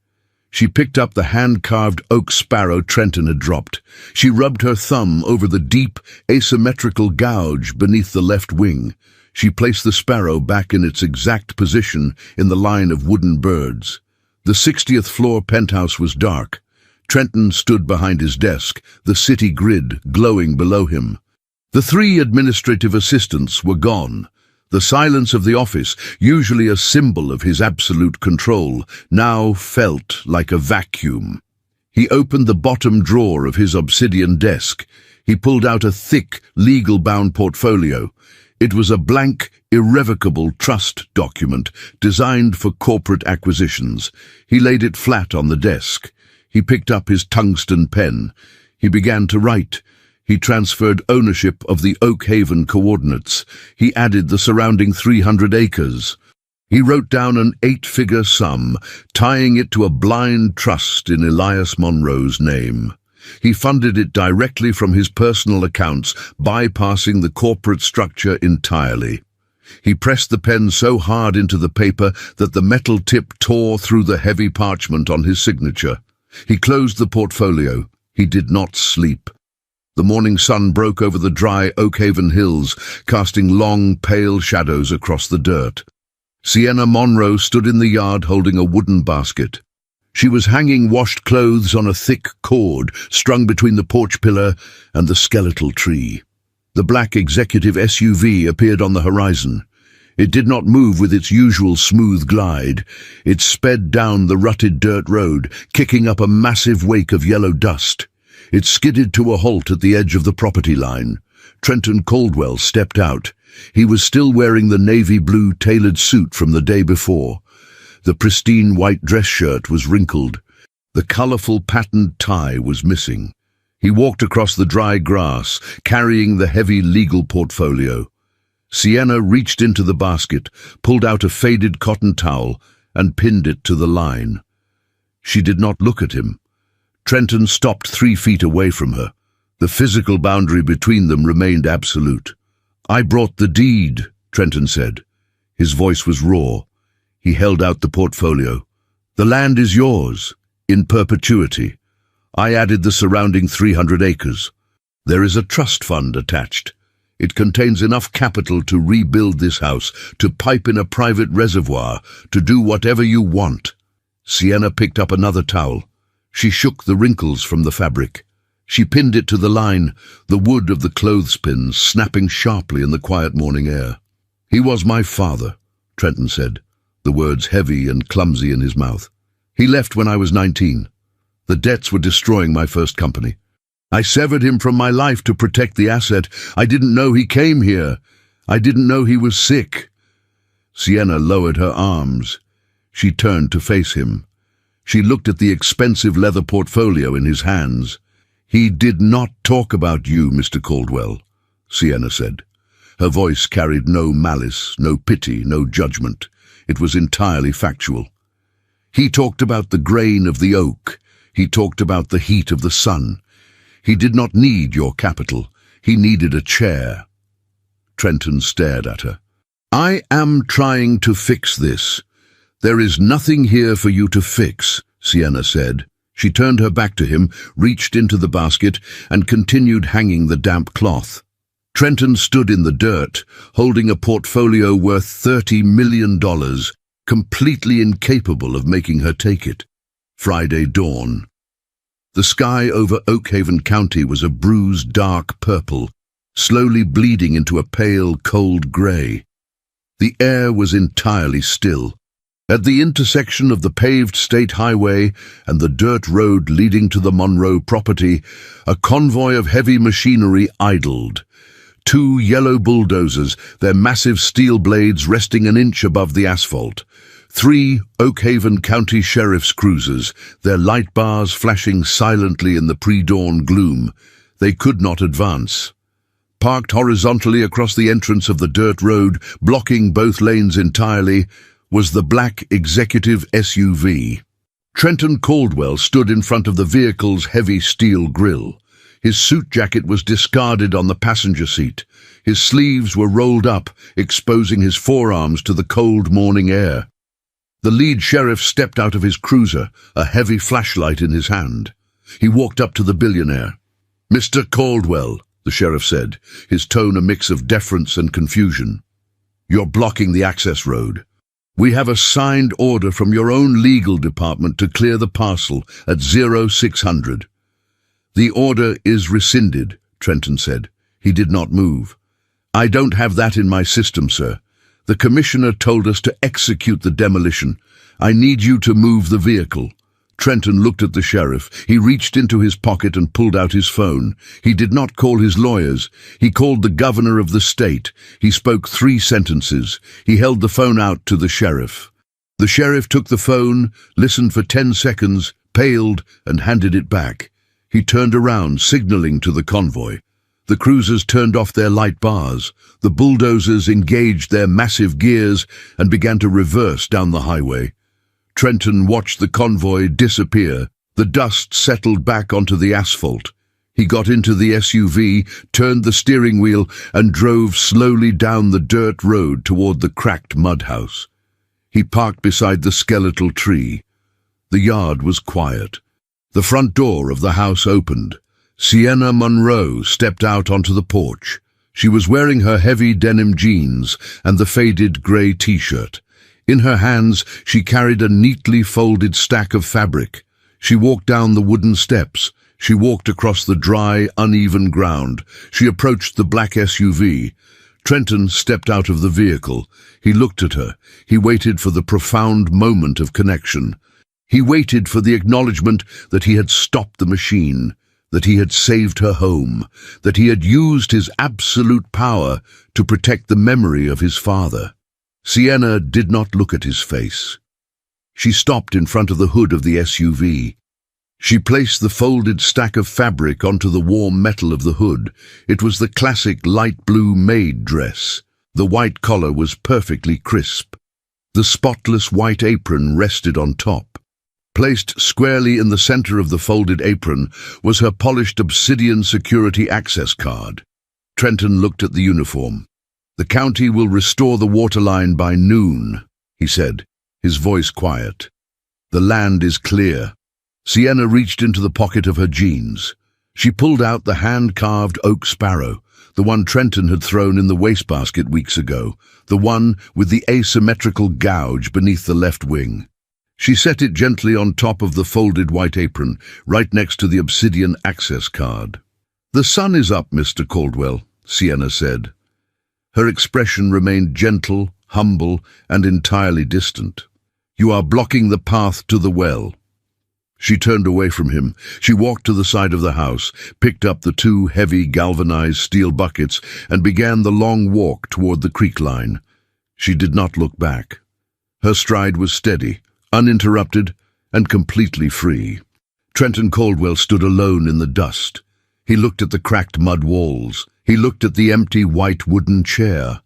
She picked up the hand-carved oak sparrow Trenton had dropped. She rubbed her thumb over the deep, asymmetrical gouge beneath the left wing. She placed the sparrow back in its exact position in the line of wooden birds. The 60th floor penthouse was dark. Trenton stood behind his desk, the city grid glowing below him. The 3 administrative assistants were gone. The silence of the office, usually a symbol of his absolute control, now felt like a vacuum. He opened the bottom drawer of his obsidian desk. He pulled out a thick, legal-bound portfolio. It was a blank, irrevocable trust document designed for corporate acquisitions. He laid it flat on the desk. He picked up his tungsten pen. He began to write. He transferred ownership of the Oak Haven coordinates. He added the surrounding 300 acres. He wrote down an 8-figure sum, tying it to a blind trust in Elias Monroe's name. He funded it directly from his personal accounts, bypassing the corporate structure entirely. He pressed the pen so hard into the paper that the metal tip tore through the heavy parchment on his signature. He closed the portfolio. He did not sleep. The morning sun broke over the dry Oak Haven hills, casting long, pale shadows across the dirt. Sienna Monroe stood in the yard holding a wooden basket. She was hanging washed clothes on a thick cord strung between the porch pillar and the skeletal tree. The black executive SUV appeared on the horizon. It did not move with its usual smooth glide. It sped down the rutted dirt road, kicking up a massive wake of yellow dust. It skidded to a halt at the edge of the property line. Trenton Caldwell stepped out. He was still wearing the navy blue tailored suit from the day before. The pristine white dress shirt was wrinkled. The colorful patterned tie was missing. He walked across the dry grass, carrying the heavy legal portfolio. Sienna reached into the basket, pulled out a faded cotton towel, and pinned it to the line. She did not look at him. Trenton stopped 3 feet away from her. The physical boundary between them remained absolute. "I brought the deed," Trenton said. His voice was raw. He held out the portfolio. "The land is yours, in perpetuity. I added the surrounding 300 acres. There is a trust fund attached. It contains enough capital to rebuild this house, to pipe in a private reservoir, to do whatever you want." Sienna picked up another towel. She shook the wrinkles from the fabric. She pinned it to the line, the wood of the clothespins snapping sharply in the quiet morning air. "He was my father," Trenton said, the words heavy and clumsy in his mouth. "He left when I was 19. The debts were destroying my first company. I severed him from my life to protect the asset. I didn't know he came here. I didn't know he was sick." Sienna lowered her arms. She turned to face him. She looked at the expensive leather portfolio in his hands. "He did not talk about you, Mr. Caldwell," Sienna said. Her voice carried no malice, no pity, no judgment. It was entirely factual. "He talked about the grain of the oak. He talked about the heat of the sun. He did not need your capital. He needed a chair." Trenton stared at her. "I am trying to fix this. There is nothing here for you to fix," Sienna said. She turned her back to him, reached into the basket, and continued hanging the damp cloth. Trenton stood in the dirt, holding a portfolio worth $30 million, completely incapable of making her take it. Friday dawn. The sky over Oakhaven County was a bruised dark purple, slowly bleeding into a pale, cold grey. The air was entirely still. At the intersection of the paved state highway and the dirt road leading to the Monroe property, a convoy of heavy machinery idled. 2 yellow bulldozers, their massive steel blades resting an inch above the asphalt. 3 Oakhaven County Sheriff's cruisers, their light bars flashing silently in the pre-dawn gloom. They could not advance. Parked horizontally across the entrance of the dirt road, blocking both lanes entirely, was the black executive SUV. Trenton Caldwell stood in front of the vehicle's heavy steel grille. His suit jacket was discarded on the passenger seat. His sleeves were rolled up, exposing his forearms to the cold morning air. The lead sheriff stepped out of his cruiser, a heavy flashlight in his hand. He walked up to the billionaire. "Mr. Caldwell," the sheriff said, his tone a mix of deference and confusion. "You're blocking the access road. We have a signed order from your own legal department to clear the parcel at 0600. "The order is rescinded," Trenton said. He did not move. "I don't have that in my system, sir. The commissioner told us to execute the demolition. I need you to move the vehicle." Trenton looked at the sheriff. He reached into his pocket and pulled out his phone. He did not call his lawyers. He called the governor of the state. He spoke 3 sentences. He held the phone out to the sheriff. The sheriff took the phone, listened for 10 seconds, paled, and handed it back. He turned around, signaling to the convoy. The cruisers turned off their light bars. The bulldozers engaged their massive gears and began to reverse down the highway. Trenton watched the convoy disappear. The dust settled back onto the asphalt. He got into the SUV, turned the steering wheel, and drove slowly down the dirt road toward the cracked mud house. He parked beside the skeletal tree. The yard was quiet. The front door of the house opened. Sienna Monroe stepped out onto the porch. She was wearing her heavy denim jeans and the faded grey t-shirt. In her hands, she carried a neatly folded stack of fabric. She walked down the wooden steps. She walked across the dry, uneven ground. She approached the black SUV. Trenton stepped out of the vehicle. He looked at her. He waited for the profound moment of connection. He waited for the acknowledgement that he had stopped the machine, that he had saved her home, that he had used his absolute power to protect the memory of his father. Sienna did not look at his face. She stopped in front of the hood of the SUV. She placed the folded stack of fabric onto the warm metal of the hood. It was the classic light blue Maid dress. The white collar was perfectly crisp. The spotless white apron rested on top. Placed squarely in the center of the folded apron was her polished obsidian security access card. Trenton looked at the uniform. "The county will restore the waterline by noon," he said, his voice quiet. "The land is clear." Sienna reached into the pocket of her jeans. She pulled out the hand-carved oak sparrow, the one Trenton had thrown in the wastebasket weeks ago, the one with the asymmetrical gouge beneath the left wing. She set it gently on top of the folded white apron, right next to the obsidian access card. "The sun is up, Mr. Caldwell," Sienna said. Her expression remained gentle, humble, and entirely distant. "You are blocking the path to the well." She turned away from him. She walked to the side of the house, picked up the two heavy galvanized steel buckets, and began the long walk toward the creek line. She did not look back. Her stride was steady, uninterrupted, and completely free. Trenton Caldwell stood alone in the dust. He looked at the cracked mud walls. He looked at the empty white wooden chair.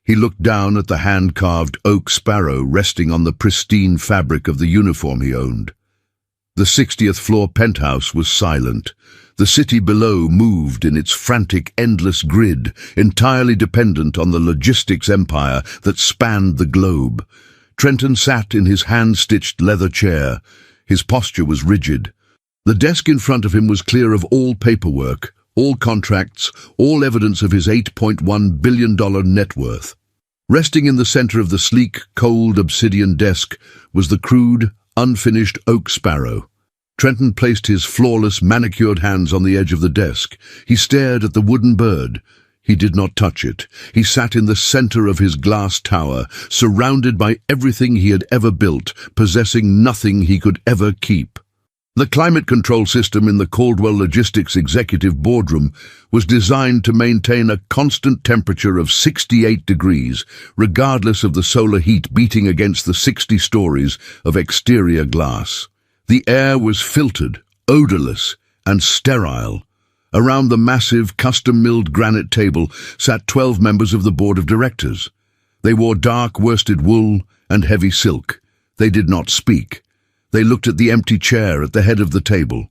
He looked down at the hand-carved oak sparrow resting on the pristine fabric of the uniform he owned. The 60th floor penthouse was silent. The city below moved in its frantic, endless grid, entirely dependent on the logistics empire that spanned the globe. Trenton sat in his hand-stitched leather chair. His posture was rigid. The desk in front of him was clear of all paperwork, all contracts, all evidence of his $8.1 billion net worth. Resting in the center of the sleek, cold obsidian desk was the crude, unfinished oak sparrow. Trenton placed his flawless, manicured hands on the edge of the desk. He stared at the wooden bird. He did not touch it. He sat in the center of his glass tower, surrounded by everything he had ever built, possessing nothing he could ever keep. The climate control system in the Caldwell Logistics Executive Boardroom was designed to maintain a constant temperature of 68 degrees, regardless of the solar heat beating against the 60 stories of exterior glass. The air was filtered, odorless, and sterile. Around the massive, custom-milled granite table sat 12 members of the board of directors. They wore dark worsted wool and heavy silk. They did not speak. They looked at the empty chair at the head of the table.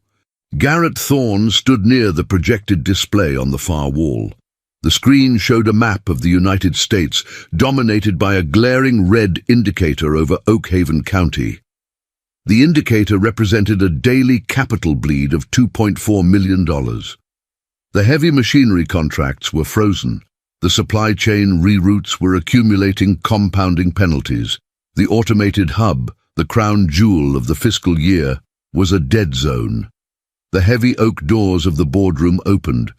Garrett Thorne stood near the projected display on the far wall. The screen showed a map of the United States, dominated by a glaring red indicator over Oakhaven County. The indicator represented a daily capital bleed of $2.4 million. The heavy machinery contracts were frozen. The supply chain reroutes were accumulating compounding penalties. The automated hub, the crown jewel of the fiscal year, was a dead zone. The heavy oak doors of the boardroom opened.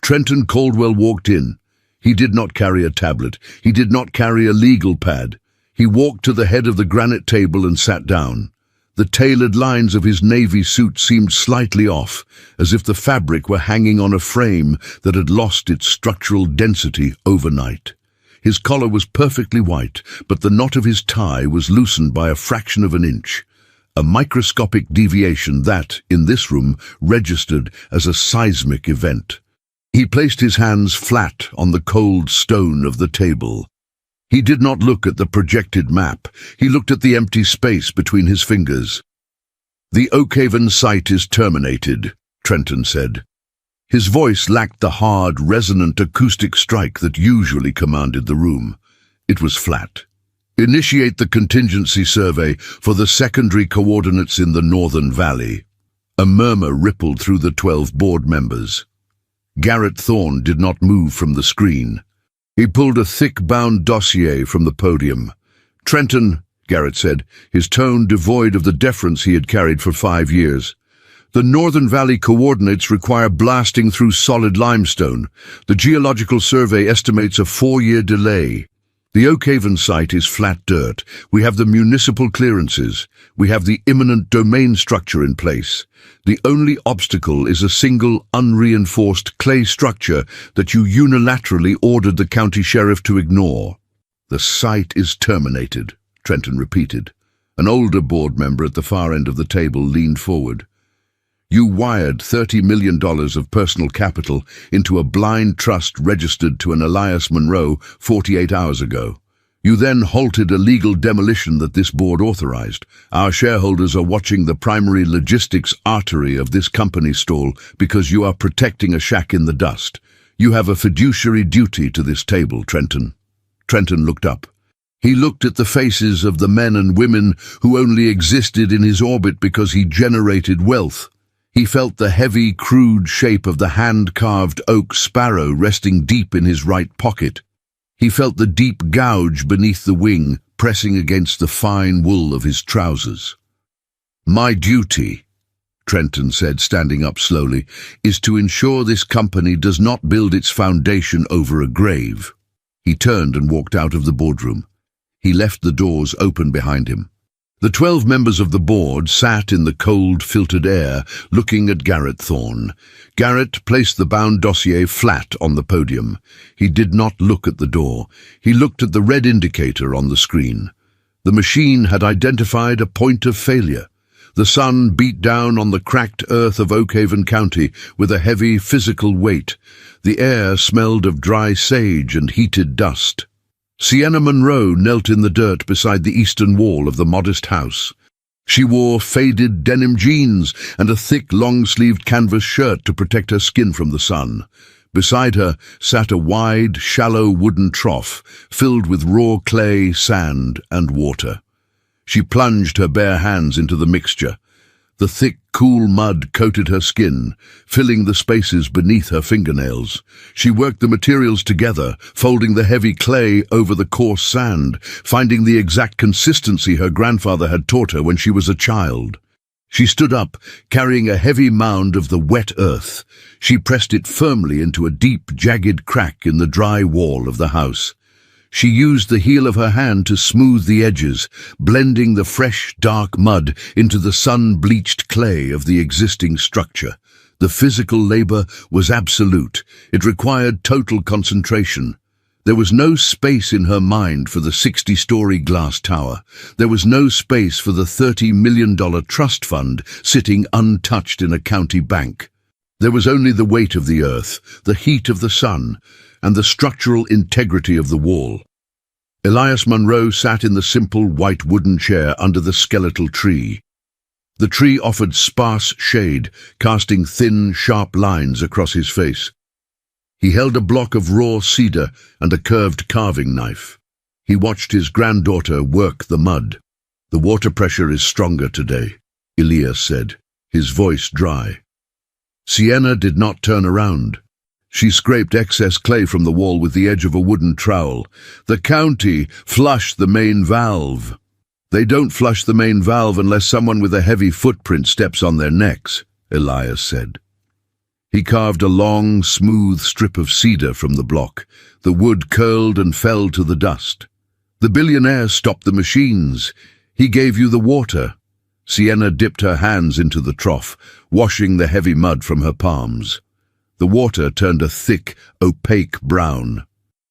Trenton Caldwell walked in. He did not carry a tablet. He did not carry a legal pad. He walked to the head of the granite table and sat down. The tailored lines of his navy suit seemed slightly off, as if the fabric were hanging on a frame that had lost its structural density overnight. His collar was perfectly white, but the knot of his tie was loosened by a fraction of an inch, a microscopic deviation that, in this room, registered as a seismic event. He placed his hands flat on the cold stone of the table. He did not look at the projected map. He looked at the empty space between his fingers. "The Oakhaven site is terminated," Trenton said. His voice lacked the hard, resonant acoustic strike that usually commanded the room. It was flat. "Initiate the contingency survey for the secondary coordinates in the Northern Valley." A murmur rippled through the 12 board members. Garrett Thorne did not move from the screen. He pulled a thick-bound dossier from the podium. "Trenton," Garrett said, his tone devoid of the deference he had carried for 5 years. "The Northern Valley coordinates require blasting through solid limestone. The geological survey estimates a 4-year delay. The Oakhaven site is flat dirt. We have the municipal clearances. We have the imminent domain structure in place. The only obstacle is a single, unreinforced clay structure that you unilaterally ordered the county sheriff to ignore." "The site is terminated," Trenton repeated. An older board member at the far end of the table leaned forward. "You wired $30 million of personal capital into a blind trust registered to an Elias Monroe 48 hours ago. You then halted a legal demolition that this board authorized. Our shareholders are watching the primary logistics artery of this company stall because you are protecting a shack in the dust. You have a fiduciary duty to this table, Trenton." Trenton looked up. He looked at the faces of the men and women who only existed in his orbit because he generated wealth. He felt the heavy, crude shape of the hand-carved oak sparrow resting deep in his right pocket. He felt the deep gouge beneath the wing, pressing against the fine wool of his trousers. "My duty," Trenton said, standing up slowly, "is to ensure this company does not build its foundation over a grave." He turned and walked out of the boardroom. He left the doors open behind him. The 12 members of the board sat in the cold, filtered air, looking at Garrett Thorne. Garrett placed the bound dossier flat on the podium. He did not look at the door. He looked at the red indicator on the screen. The machine had identified a point of failure. The sun beat down on the cracked earth of Oakhaven County with a heavy physical weight. The air smelled of dry sage and heated dust. Sienna Monroe knelt in the dirt beside the eastern wall of the modest house. She wore faded denim jeans and a thick, long-sleeved canvas shirt to protect her skin from the sun. Beside her sat a wide, shallow wooden trough filled with raw clay, sand, and water. She plunged her bare hands into the mixture. The thick, cool mud coated her skin, filling the spaces beneath her fingernails. She worked the materials together, folding the heavy clay over the coarse sand, finding the exact consistency her grandfather had taught her when she was a child. She stood up, carrying a heavy mound of the wet earth. She pressed it firmly into a deep, jagged crack in the dry wall of the house. She used the heel of her hand to smooth the edges, blending the fresh, dark mud into the sun-bleached clay of the existing structure. The physical labor was absolute. It required total concentration. There was no space in her mind for the 60-story glass tower. There was no space for the $30 million trust fund sitting untouched in a county bank. There was only the weight of the earth, the heat of the sun, and the structural integrity of the wall. Elias Monroe sat in the simple white wooden chair under the skeletal tree. The tree offered sparse shade, casting thin, sharp lines across his face. He held a block of raw cedar and a curved carving knife. He watched his granddaughter work the mud. "The water pressure is stronger today," Elias said, his voice dry. Sienna did not turn around. She scraped excess clay from the wall with the edge of a wooden trowel. "The county flushed the main valve." "They don't flush the main valve unless someone with a heavy footprint steps on their necks," Elias said. He carved a long, smooth strip of cedar from the block. The wood curled and fell to the dust. "The billionaire stopped the machines. He gave you the water." Sienna dipped her hands into the trough, washing the heavy mud from her palms. The water turned a thick, opaque brown.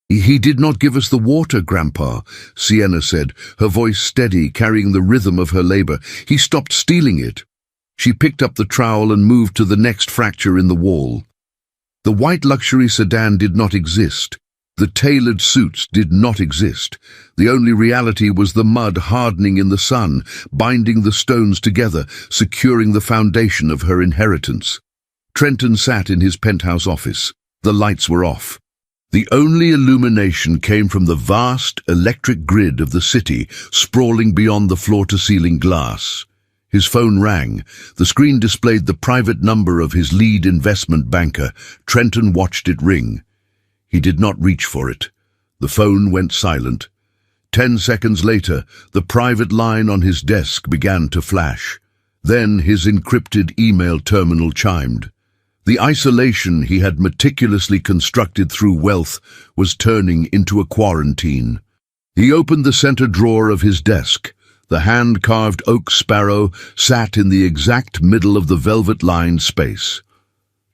"He did not give us the water, Grandpa," Sienna said, her voice steady, carrying the rhythm of her labor. "He stopped stealing it." She picked up the trowel and moved to the next fracture in the wall. The white luxury sedan did not exist. The tailored suits did not exist. The only reality was the mud hardening in the sun, binding the stones together, securing the foundation of her inheritance. Trenton sat in his penthouse office. The lights were off. The only illumination came from the vast electric grid of the city, sprawling beyond the floor-to-ceiling glass. His phone rang. The screen displayed the private number of his lead investment banker. Trenton watched it ring. He did not reach for it. The phone went silent. 10 seconds later, the private line on his desk began to flash. Then his encrypted email terminal chimed. The isolation he had meticulously constructed through wealth was turning into a quarantine. He opened the center drawer of his desk. The hand-carved oak sparrow sat in the exact middle of the velvet-lined space.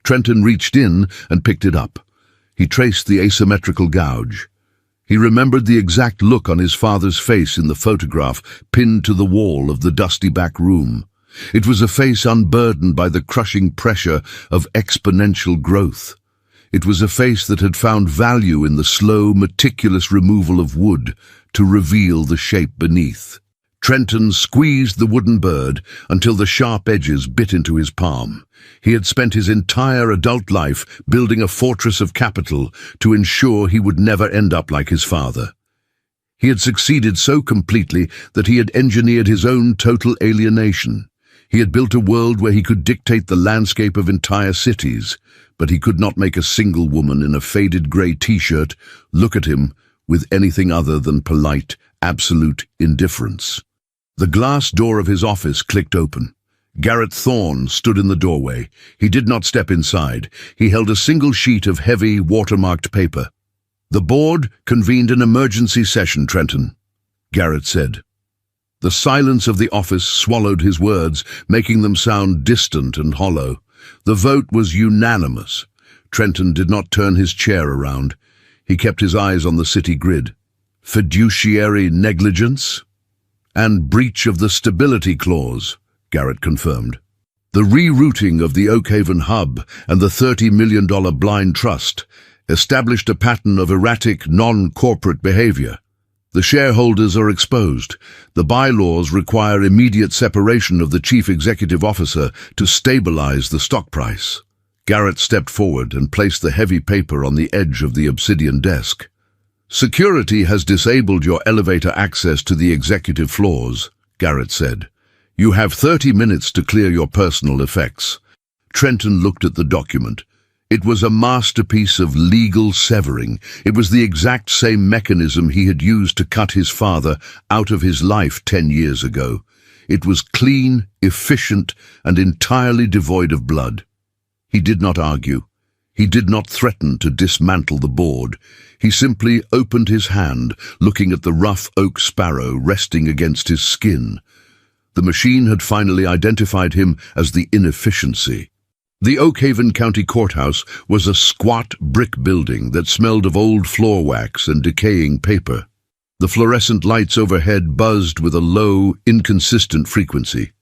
Trenton reached in and picked it up. He traced the asymmetrical gouge. He remembered the exact look on his father's face in the photograph pinned to the wall of the dusty back room. It was a face unburdened by the crushing pressure of exponential growth. It was a face that had found value in the slow, meticulous removal of wood to reveal the shape beneath. Trenton squeezed the wooden bird until the sharp edges bit into his palm. He had spent his entire adult life building a fortress of capital to ensure he would never end up like his father. He had succeeded so completely that he had engineered his own total alienation. He had built a world where he could dictate the landscape of entire cities, but he could not make a single woman in a faded grey t-shirt look at him with anything other than polite absolute indifference. The glass door of his office clicked open. Garrett Thorne stood in the doorway. He did not step inside. He held a single sheet of heavy, watermarked paper. "The board convened an emergency session, Trenton," Garrett said. The silence of the office swallowed his words, making them sound distant and hollow. The vote was unanimous. Trenton did not turn his chair around. He kept his eyes on the city grid. "Fiduciary negligence and breach of the stability clause," Garrett confirmed. "The rerouting of the Oakhaven hub and the $30 million blind trust established a pattern of erratic, non-corporate behavior. The shareholders are exposed. The bylaws require immediate separation of the chief executive officer to stabilize the stock price." Garrett stepped forward and placed the heavy paper on the edge of the obsidian desk. "Security has disabled your elevator access to the executive floors," Garrett said. "You have 30 minutes to clear your personal effects." Trenton looked at the document. It was a masterpiece of legal severing. It was the exact same mechanism he had used to cut his father out of his life 10 years ago. It was clean, efficient, and entirely devoid of blood. He did not argue. He did not threaten to dismantle the board. He simply opened his hand, looking at the rough oak sparrow resting against his skin. The machine had finally identified him as the inefficiency. The Oakhaven County Courthouse was a squat brick building that smelled of old floor wax and decaying paper. The fluorescent lights overhead buzzed with a low, inconsistent frequency.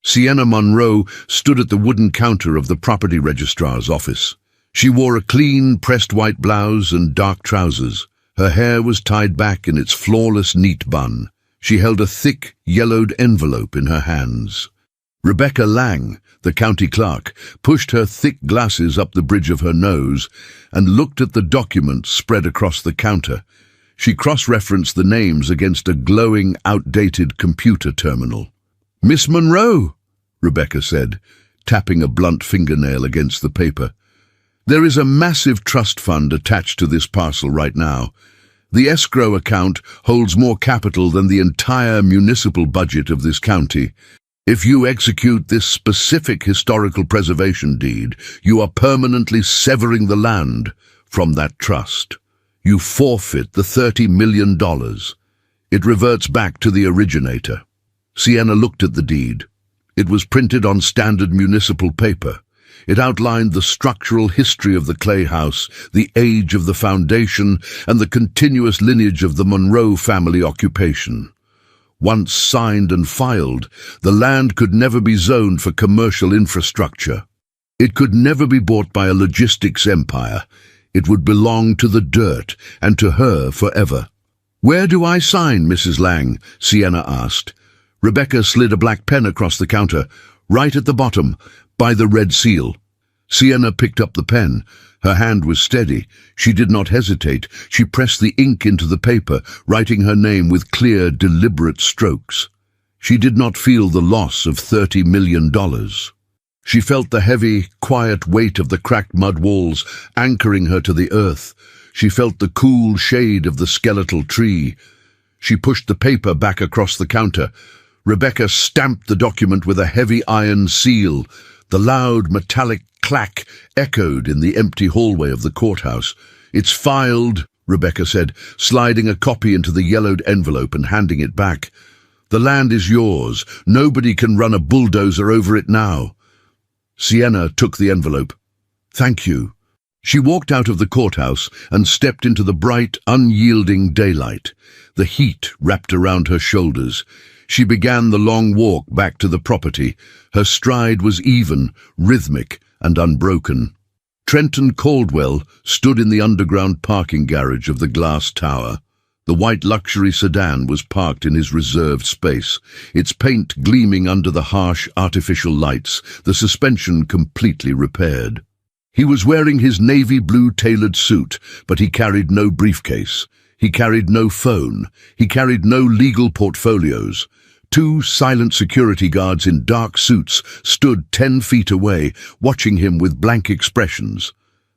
Sienna Monroe stood at the wooden counter of the property registrar's office. She wore a clean, pressed white blouse and dark trousers. Her hair was tied back in its flawless, neat bun. She held a thick, yellowed envelope in her hands. Rebecca Lang, the county clerk, pushed her thick glasses up the bridge of her nose and looked at the document spread across the counter. She cross-referenced the names against a glowing, outdated computer terminal. "Miss Monroe," Rebecca said, tapping a blunt fingernail against the paper. "There is a massive trust fund attached to this parcel right now. The escrow account holds more capital than the entire municipal budget of this county. If you execute this specific historical preservation deed, you are permanently severing the land from that trust. You forfeit the $30 million. It reverts back to the originator." Sienna looked at the deed. It was printed on standard municipal paper. It outlined the structural history of the Clay House, the age of the foundation, and the continuous lineage of the Monroe family occupation. Once signed and filed, the land could never be zoned for commercial infrastructure. It could never be bought by a logistics empire. It would belong to the dirt, and to her forever. "Where do I sign, Mrs. Lang?" Sienna asked. Rebecca slid a black pen across the counter. "Right at the bottom, by the red seal." Sienna picked up the pen. Her hand was steady. She did not hesitate. She pressed the ink into the paper, writing her name with clear, deliberate strokes. She did not feel the loss of $30 million. She felt the heavy, quiet weight of the cracked mud walls anchoring her to the earth. She felt the cool shade of the skeletal tree. She pushed the paper back across the counter. Rebecca stamped the document with a heavy iron seal. The loud, metallic clack echoed in the empty hallway of the courthouse. "It's filed," Rebecca said, sliding a copy into the yellowed envelope and handing it back. "The land is yours. Nobody can run a bulldozer over it now." Sienna took the envelope. "Thank you." She walked out of the courthouse and stepped into the bright, unyielding daylight. The heat wrapped around her shoulders. She began the long walk back to the property. Her stride was even, rhythmic, and unbroken. Trenton Caldwell stood in the underground parking garage of the glass tower. The white luxury sedan was parked in his reserved space, its paint gleaming under the harsh artificial lights, the suspension completely repaired. He was wearing his navy blue tailored suit, but he carried no briefcase. He carried no phone. He carried no legal portfolios. Two silent security guards in dark suits stood 10 feet away, watching him with blank expressions.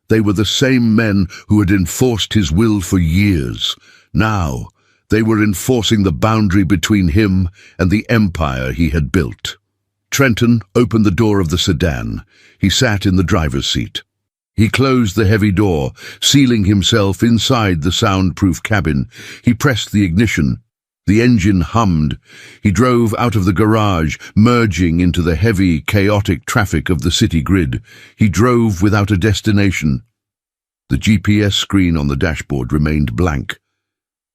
They were the same men who had enforced his will for years. Now, They were enforcing the boundary between him and the empire he had built. Trenton opened the door of the sedan. He sat in the driver's seat. He closed the heavy door, sealing himself inside the soundproof cabin. He pressed the ignition. The engine hummed. He drove out of the garage, merging into the heavy, chaotic traffic of the city grid. He drove without a destination. The GPS screen on the dashboard remained blank.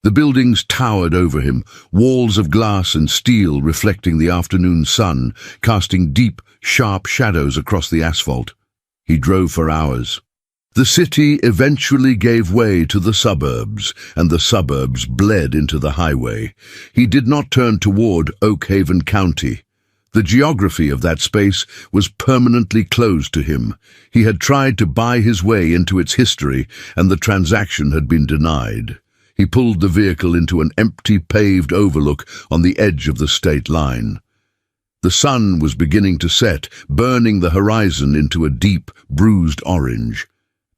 The buildings towered over him, walls of glass and steel reflecting the afternoon sun, casting deep, sharp shadows across the asphalt. He drove for hours. The city eventually gave way to the suburbs, and the suburbs bled into the highway. He did not turn toward Oak Haven County. The geography of that space was permanently closed to him. He had tried to buy his way into its history, and the transaction had been denied. He pulled the vehicle into an empty paved overlook on the edge of the state line. The sun was beginning to set, burning the horizon into a deep, bruised orange.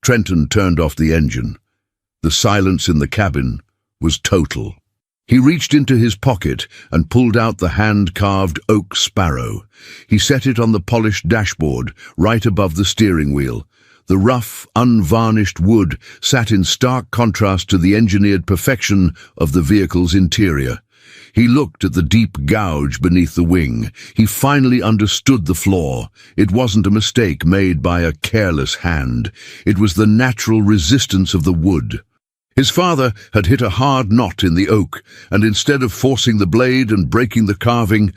Trenton turned off the engine. The silence in the cabin was total. He reached into his pocket and pulled out the hand-carved oak sparrow. He set it on the polished dashboard, right above the steering wheel. The rough, unvarnished wood sat in stark contrast to the engineered perfection of the vehicle's interior. He looked at the deep gouge beneath the wing. He finally understood the flaw. It wasn't a mistake made by a careless hand. It was the natural resistance of the wood. His father had hit a hard knot in the oak, and instead of forcing the blade and breaking the carving,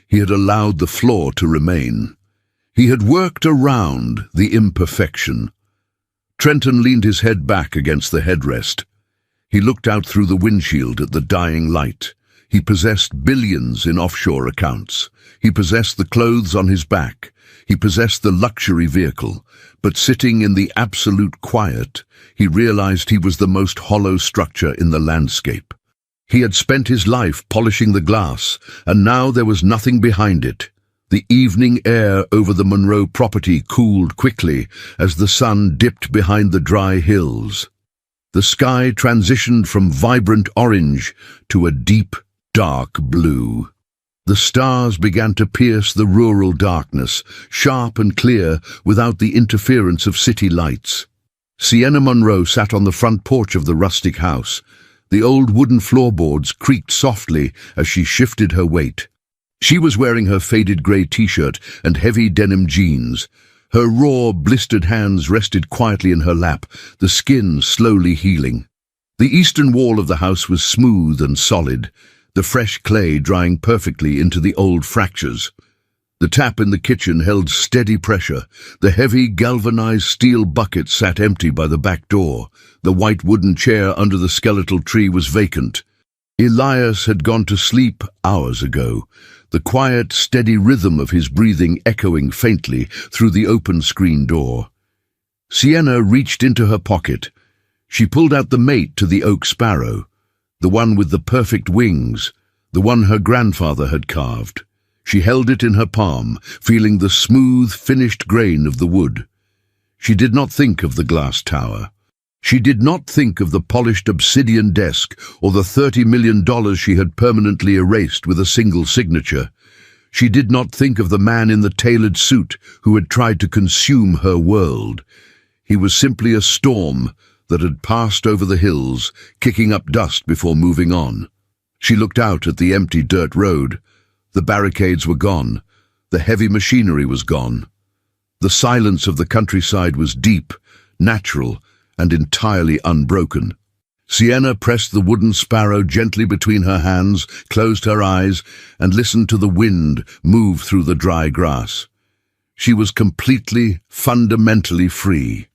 he had allowed the flaw to remain. He had worked around the imperfection. Trenton leaned his head back against the headrest. He looked out through the windshield at the dying light. He possessed billions in offshore accounts. He possessed the clothes on his back. He possessed the luxury vehicle. But sitting in the absolute quiet, he realized he was the most hollow structure in the landscape. He had spent his life polishing the glass, and now there was nothing behind it. The evening air over the Monroe property cooled quickly as the sun dipped behind the dry hills. The sky transitioned from vibrant orange to a deep, dark blue. The stars began to pierce the rural darkness, sharp and clear without the interference of city lights. Sienna Monroe sat on the front porch of the rustic house. The old wooden floorboards creaked softly as she shifted her weight. She was wearing her faded grey t-shirt and heavy denim jeans. Her raw, blistered hands rested quietly in her lap, the skin slowly healing. The eastern wall of the house was smooth and solid, the fresh clay drying perfectly into the old fractures. The tap in the kitchen held steady pressure. The heavy, galvanized steel bucket sat empty by the back door. The white wooden chair under the skeletal tree was vacant. Elias had gone to sleep hours ago, the quiet, steady rhythm of his breathing echoing faintly through the open screen door. Sienna reached into her pocket. She pulled out the mate to the oak sparrow, the one with the perfect wings, the one her grandfather had carved. She held it in her palm, feeling the smooth, finished grain of the wood. She did not think of the glass tower. She did not think of the polished obsidian desk or the $30 million she had permanently erased with a single signature. She did not think of the man in the tailored suit who had tried to consume her world. He was simply a storm that had passed over the hills, kicking up dust before moving on. She looked out at the empty dirt road. The barricades were gone. The heavy machinery was gone. The silence of the countryside was deep, natural, and entirely unbroken. Sienna pressed the wooden sparrow gently between her hands, closed her eyes, and listened to the wind move through the dry grass. She was completely, fundamentally free.